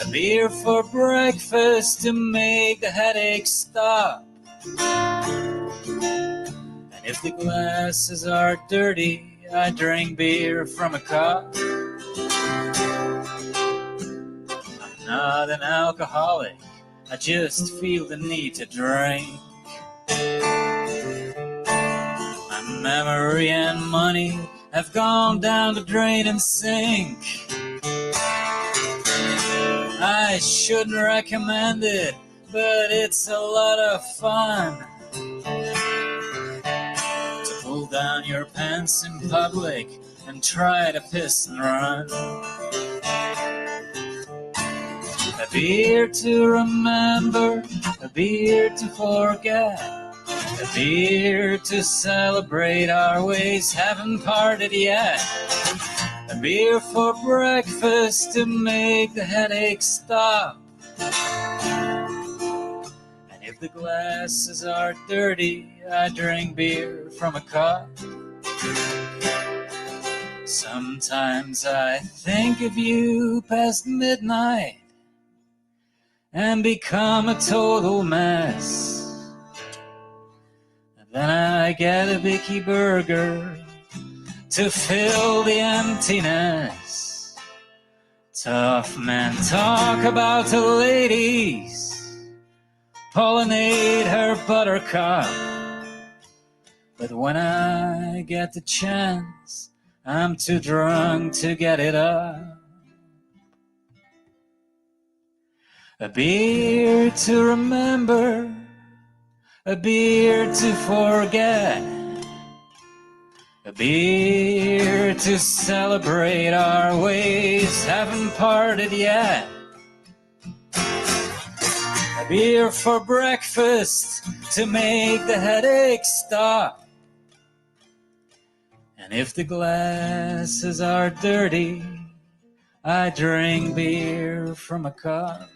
A beer for breakfast to make the headache stop. And if the glasses are dirty, I drink beer from a cup. I'm not an alcoholic, I just feel the need to drink. My memory and money have gone down the drain and sink. I shouldn't recommend it, but it's a lot of fun to pull down your pants in public and try to piss and run. A beer to remember, a beer to forget, a beer to celebrate our ways haven't parted yet. A beer for breakfast to make the headache stop. And if the glasses are dirty, I drink beer from a cup. Sometimes I think of you past midnight and become a total mess. Then I get a Vicky Burger to fill the emptiness. Tough men talk about the ladies, pollinate her buttercup. But when I get the chance, I'm too drunk to get it up. A beer to remember, a beer to forget, a beer to celebrate our ways haven't parted yet. A beer for breakfast to make the headache stop. And if the glasses are dirty, I drink beer from a cup.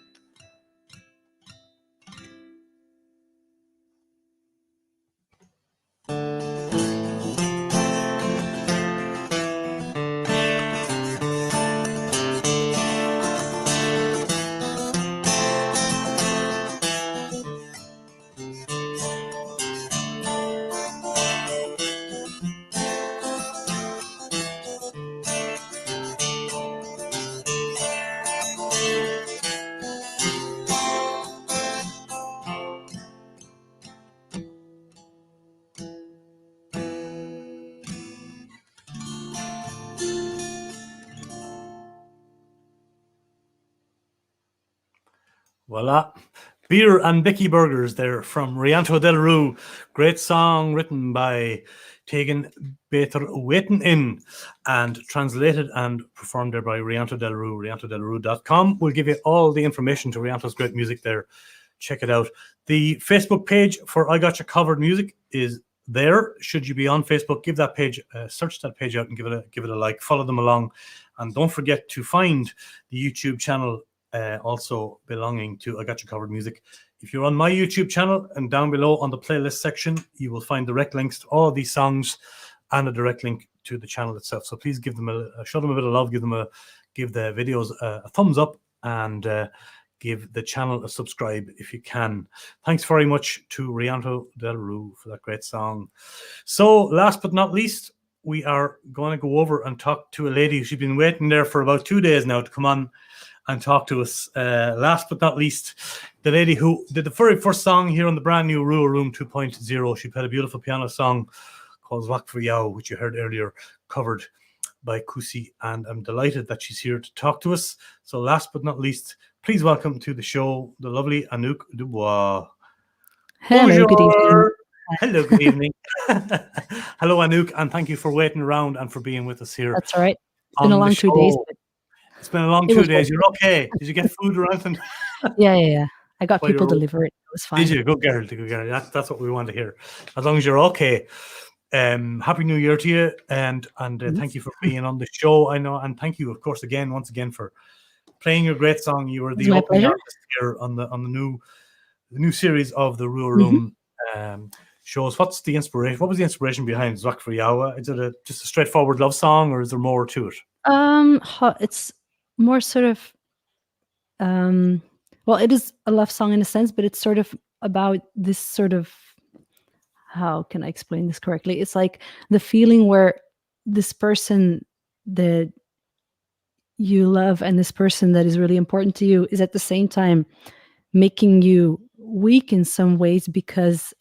Voila. Beer and Bicky Burgers there from Rianto del Rue. Great song written by Tegan Beter Waiting In and translated and performed there by Rianto del Rue, riantodelrue.com. We'll give you all the information to Rianto's great music there. Check it out. The Facebook page for I Got You Covered Music is there. Should you be on Facebook, give that page, search that page out and give it a like. Follow them along. And don't forget to find the YouTube channel also belonging to I Got You Covered Music. If you're on my YouTube channel and down below on the playlist section, you will find direct links to all of these songs and a direct link to the channel itself. So please give them show them a bit of love, give the videos a thumbs up, and give the channel a subscribe if you can. Thanks very much to Rianto del Rue for that great song. So last but not least, we are going to go over and talk to a lady. She's been waiting there for about 2 days now to come on and talk to us. Last but not least, the lady who did the very first song here on the brand new RWR Room 2.0. She played a beautiful piano song called Zwak for Jou, which you heard earlier, covered by Kusi, and I'm delighted that she's here to talk to us. So last but not least, please welcome to the show the lovely Anouk Dubois. Hello, good evening. Hello, good evening. Hello, Anouk, and thank you for waiting around and for being with us here. That's all right. It's been a long 2 days. But it's been a long 2 days. You're okay. Did you get food or anything? Yeah. I got people deliver it. It was fine. Did you? Good girl. That's what we want to hear. As long as you're okay. Happy New Year to you, and thank you for being on the show. I know, and thank you, of course, once again for playing your great song. You were the opening artist here on the new series of the RWR Room shows. What's the inspiration? What was the inspiration behind Zwak for Jou? Is it just a straightforward love song, or is there more to it? It's more sort of well, it is a love song in a sense, but it's sort of about this sort of, how can I explain this correctly? It's like the feeling where this person that you love and this person that is really important to you is at the same time making you weak in some ways because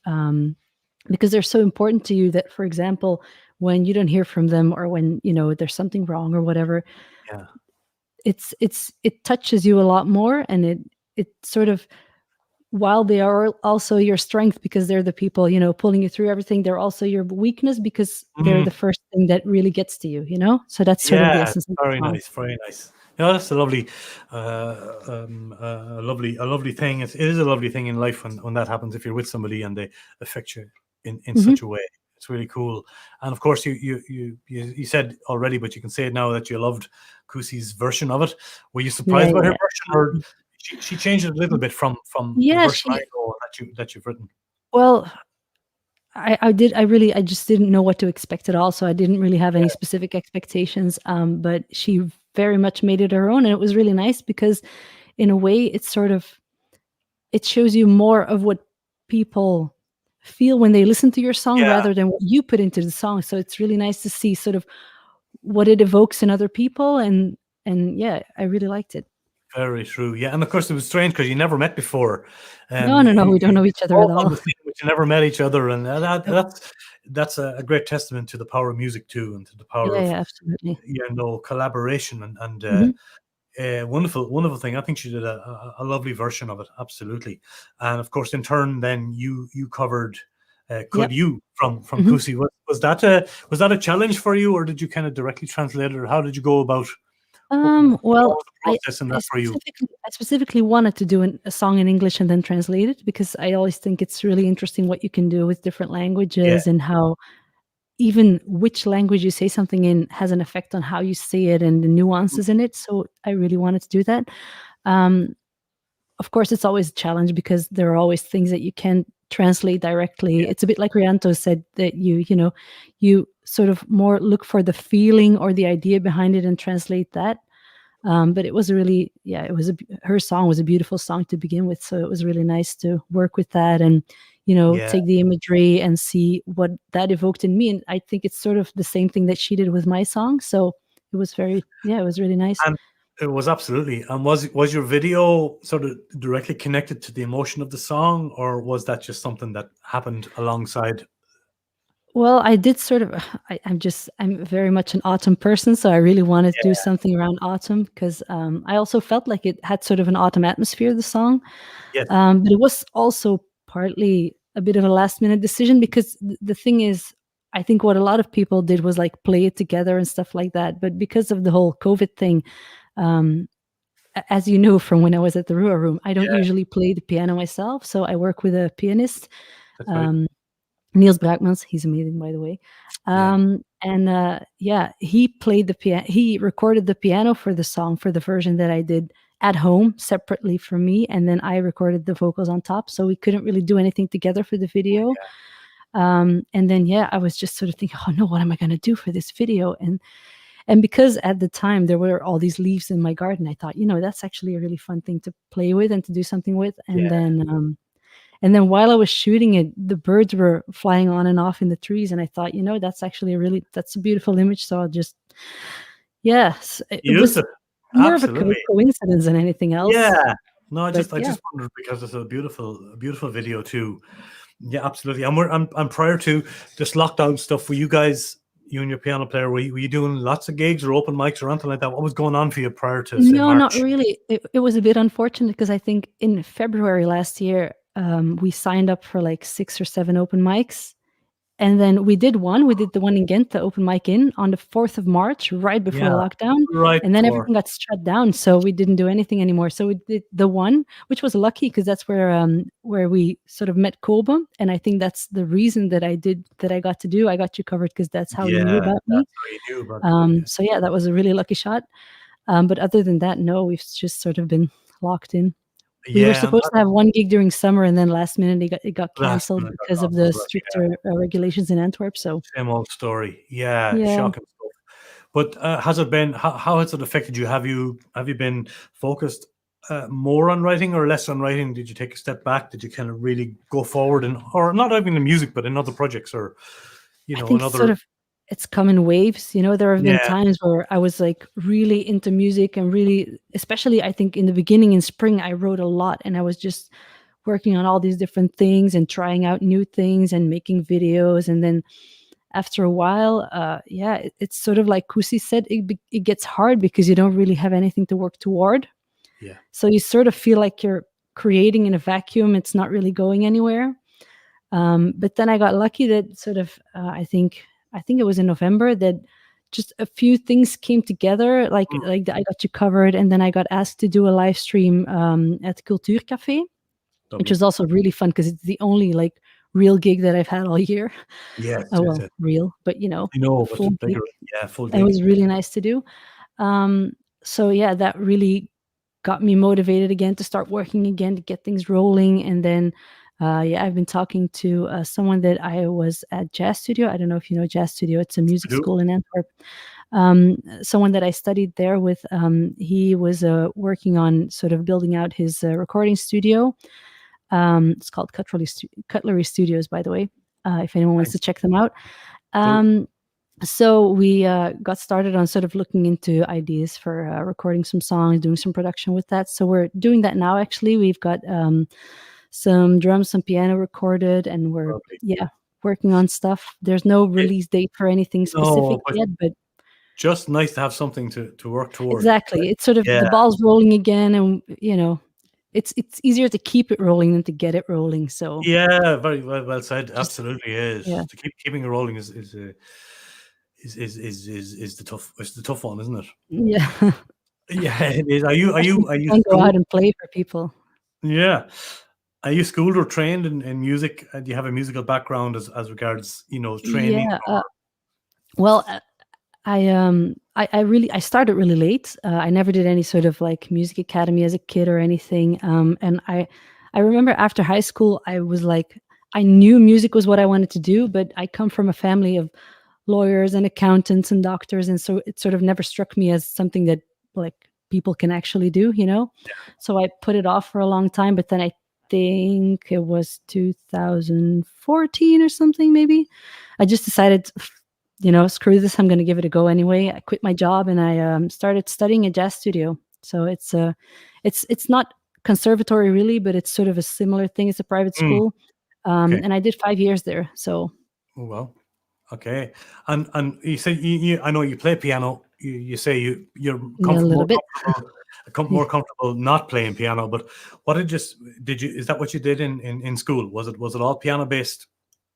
they're so important to you that, for example, when you don't hear from them or when, there's something wrong or whatever, it touches you a lot more, and it sort of, while they are also your strength because they're the people, pulling you through everything, they're also your weakness because they're the first thing that really gets to you, So that's sort of the essence of the very song. nice, very nice. That's a lovely, lovely thing. It is a lovely thing in life when that happens. If you're with somebody and they affect you in such a way, it's really cool. And of course, you said already, but you can say it now that you loved Kusi's version of it. Were you surprised by her version, or she changed it a little bit from the version I know that you've written? Well, I just didn't know what to expect at all, so I didn't really have any specific expectations. But she very much made it her own, and it was really nice because, in a way, it shows you more of what people feel when they listen to your song rather than what you put into the song. So it's really nice to see sort of what it evokes in other people, and I really liked it. Very true. Yeah, and of course it was strange because you never met before. No, we don't know each other at all. But you never met each other, and that's a great testament to the power of music too, and to the power of absolutely. Collaboration and wonderful thing. I think she did a lovely version of it, absolutely. And of course, in turn, then you covered "Could You" from Kusi. Was that a challenge for you, or did you kind of directly translate it, or how did you go about? Well, I you? specifically wanted to do a song in English and then translate it because I always think it's really interesting what you can do with different languages and how even which language you say something in has an effect on how you say it and the nuances in it. So I really wanted to do that. Of course, it's always a challenge because there are always things that you can't translate directly. It's a bit like Rianto said, that you sort of more look for the feeling or the idea behind it and translate that. But it was really, her song was a beautiful song to begin with. So it was really nice to work with that and, take the imagery and see what that evoked in me. And I think it's sort of the same thing that she did with my song. So it was it was really nice. And it was absolutely. And was your video sort of directly connected to the emotion of the song, or was that just something that happened alongside? Well, I did sort of. I'm very much an autumn person, so I really wanted to do something around autumn because I also felt like it had sort of an autumn atmosphere, the song. Yes. But it was also partly a bit of a last minute decision because the thing is, I think what a lot of people did was like play it together and stuff like that. But because of the whole COVID thing, as you know from when I was at the RWR room, I don't usually play the piano myself. So I work with a pianist. That's right. Niels Braakmans, he's amazing, by the way. He played the piano. He recorded the piano for the song, for the version that I did at home separately from me, and then I recorded the vocals on top. So we couldn't really do anything together for the video. And then I was just sort of thinking, oh no, what am I going to do for this video? And because at the time there were all these leaves in my garden, I thought, that's actually a really fun thing to play with and to do something with. And then while I was shooting it, the birds were flying on and off in the trees. And I thought, that's actually that's a beautiful image. So I'll just, it was more of a coincidence than anything else. Yeah. No, I just wondered because it's a beautiful video too. Yeah, absolutely. And I'm prior to this lockdown stuff, were you guys, you and your piano player, were you doing lots of gigs or open mics or anything like that? What was going on for you prior to, say, No, March? not really. It was a bit unfortunate because I think in February last year, we signed up for like 6 or 7 open mics. And then we did the one in Ghent, the open mic on the 4th of March, right before lockdown. Right. And then everything got shut down. So we didn't do anything anymore. So we did the one, which was lucky because that's where we sort of met Kobe. And I think that's the reason that I got to do I Got You Covered, because that's how he knew about me. So that was a really lucky shot. But other than that, no, we've just sort of been locked in. We were supposed to have one gig during summer, and then last minute it got cancelled because of the stricter regulations in Antwerp. So same old story. Shocking stuff. But has it been? How has it affected you? Have you been focused more on writing or less on writing? Did you take a step back? Did you kind of really go forward or not even in music, but in other projects, or I think it's come in waves. There have been times where I was like really into music and really, especially I think in the beginning in spring, I wrote a lot and I was just working on all these different things and trying out new things and making videos. And then after a while, it's sort of like Kusi said, it gets hard because you don't really have anything to work toward. Yeah. So you sort of feel like you're creating in a vacuum. It's not really going anywhere. But then I got lucky that sort of, I think it was in November that just a few things came together, like I Got You Covered, and then I got asked to do a live stream at Cultuurcafé, which was also really fun because it's the only like real gig that I've had all year. Yes, real, but full gig. Full gig. It was really nice to do. So that really got me motivated again to start working again, to get things rolling, and then. I've been talking to someone that I was at Jazz Studio. I don't know if you know Jazz Studio. It's a music school in Antwerp. Someone that I studied there with, he was working on sort of building out his recording studio. It's called Cutlery Studios, by the way, if anyone wants to check them out. So we got started on sort of looking into ideas for recording some songs, doing some production with that. So we're doing that now, actually. We've got... some drums, some piano recorded, and we're working on stuff. There's no release date for anything specific yet, but just nice to have something to work towards. Exactly. It's sort of the ball's rolling again, and it's easier to keep it rolling than to get it rolling. So very well said. Absolutely is. To keeping it rolling is the tough one, isn't it? Yeah. It is. Are you go out and play for people? Yeah. Are you schooled or trained in music? Do you have a musical background as regards, training? Yeah. I started really late. I never did any sort of like music academy as a kid or anything. And I remember after high school, I was like, I knew music was what I wanted to do, but I come from a family of lawyers and accountants and doctors, and so it sort of never struck me as something that like people can actually do, So I put it off for a long time, but then I think it was 2014 or something, maybe. I just decided, screw this, I'm going to give it a go anyway. I quit my job and I started studying at Jazz Studio. So it's not conservatory really, but it's sort of a similar thing. It's a private school. And I did 5 years there. So well, Okay, and you say you I know you play piano. You say you're Yeah, a little more bit. more comfortable not playing piano. But what did you? Is that what you did in school? Was it all piano based?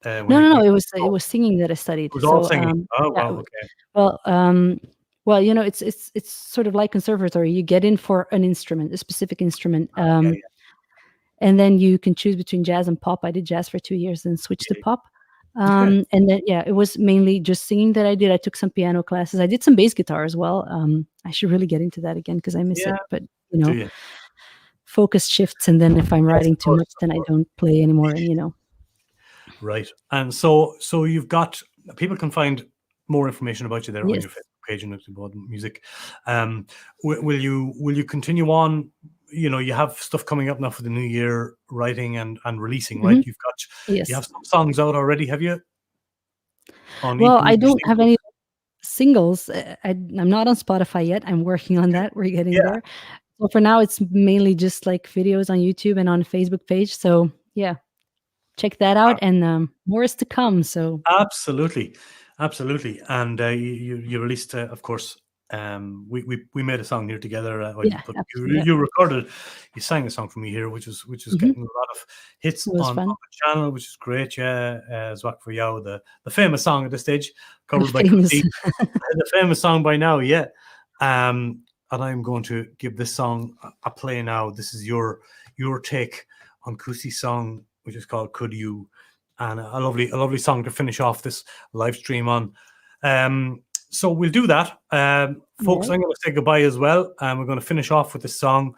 No. It was singing that I studied. It was all So singing. Oh yeah. wow. Okay. Well, it's sort of like conservatory. You get in for an instrument, a specific instrument, Yeah. and then you can choose between jazz and pop. I did jazz for 2 years and switched to pop. And then it was mainly just singing that I did. I took some piano classes. I did some bass guitar as well. I should really get into that again because I miss it. But Do you? focus shifts, and then if I'm writing too much, then I don't play anymore. And Right. And so you've got people can find more information about you there on Yes. your Facebook page and about music. Will you continue on? You have stuff coming up now for the new year, writing and releasing, right? Mhm. You Yes. have some songs out already, have you? On Well, EP I don't have singles? any singles. I'm not on Spotify yet. I'm working on that. We're getting Yeah. there. So for now, it's mainly just like videos on YouTube and on Facebook page. So yeah, check that out, and more is to come. So Absolutely. And you released, of course. We made a song here together. Yeah, But absolutely. Yeah. you recorded, you sang a song for me here, which is Mhm. getting a lot of hits It was on fun. the channel, which is great. Yeah, Zwak for Jou, the famous song at this stage, The covered by famous. Kusi, the famous song by now. Yeah, and I'm going to give this song a play now. This is your take on Kusi's song, which is called "Could You." And a lovely song to finish off this live stream on. So we'll do that. Folks, Right. I'm going to say goodbye as well. And we're going to finish off with this song.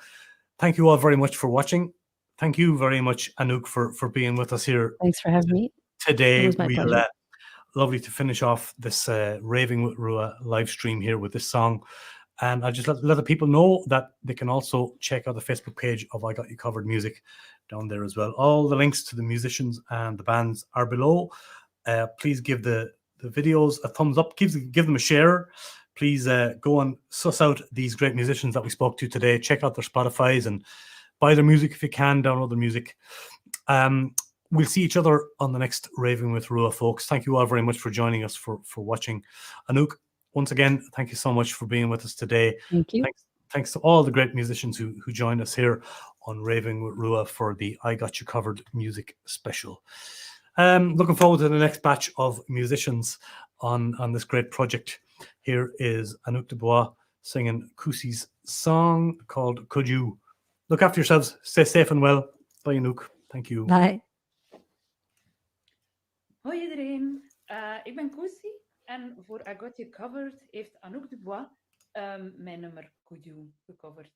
Thank you all very much for watching. Thank you very much, Anouk, for being with us here Thanks for having me. today. It was my pleasure. Lovely to finish off this Raving with Rua live stream here with this song. And I just let the people know that they can also check out the Facebook page of I Got You Covered Music down there as well. All the links to the musicians and the bands are below. Please give the videos a thumbs up. Give them a share. Please go and suss out these great musicians that we spoke to today. Check out their Spotifys and buy their music if you can. Download their music. We'll see each other on the next Raving with Rua, folks. Thank you all very much for joining us, for watching. Anouk, once again, thank you so much for being with us today. Thank you. Thanks to all the great musicians who joined us here on Raving with Rua for the I Got You Covered music special. Looking forward to the next batch of musicians on this great project. Here is Anouk Dubois singing Kusi's song called Could You. Look after yourselves. Stay safe and well. Bye, Anouk. Thank you. Bye. Hoi iedereen, ik ben Kusi en voor I Got You Covered heeft Anouk Dubois mijn nummer Could You gecoverd.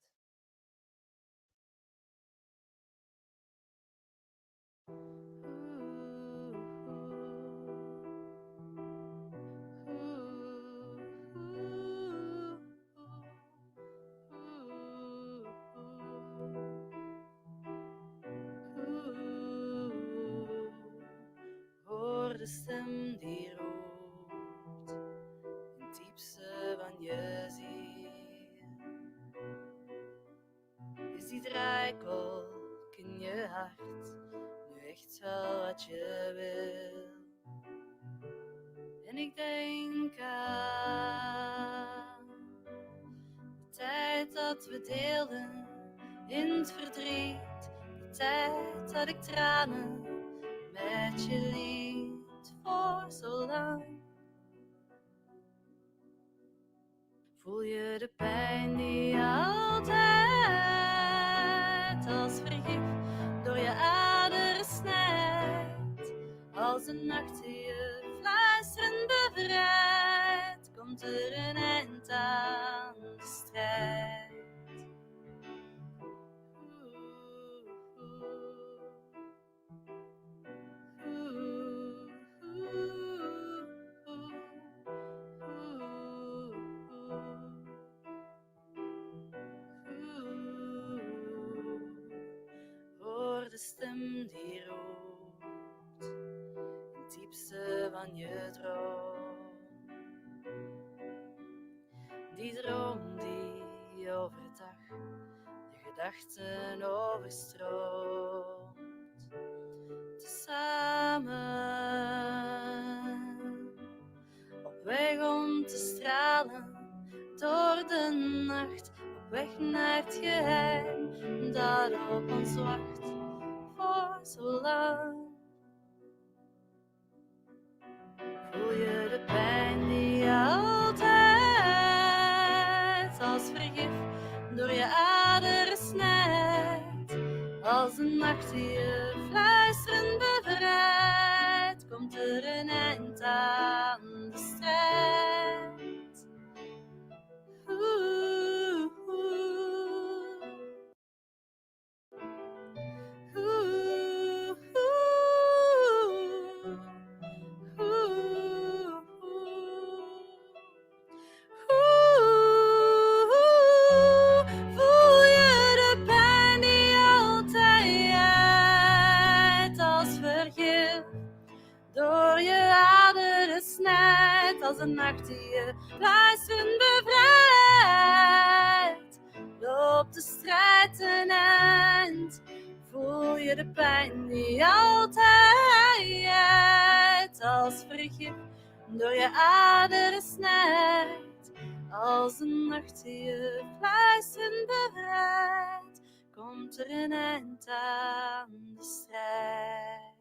Hoor de stem die roept in het diepste van je ziel. Is die draaikolk in je hart nu echt wel wat je wil? En ik denk aan de tijd dat we deelden in het verdriet, de tijd dat ik tranen met je lied voor zo lang. Voel je de pijn die altijd als vergif door je aderen snijdt? Als de nacht je fluisterend bevrijdt, komt er een eind aan de strijd. Hoor de stem die roept in het diepste van je droom. Die droom die overdag de gedachten overstroomt. Tezamen weg om te stralen door de nacht, op weg naar het geheim dat op ons wacht voor zo lang. Voel je de pijn die je altijd als vergif door je aderen snijdt, als een nacht die je fluisterend bevrijdt, komt er een eind aan de strijd. Oeh, oeh. Oeh, oeh. Oeh, voel je de pijn die altijd als vergif door je aderen snijdt, als een nacht die je luisterend bevrijdt, loopt de strijd ten eind. Voel je de pijn die altijd als vergif door je aderen snijdt, als een nacht die je fluisterend bevrijdt, komt er een eind aan de strijd.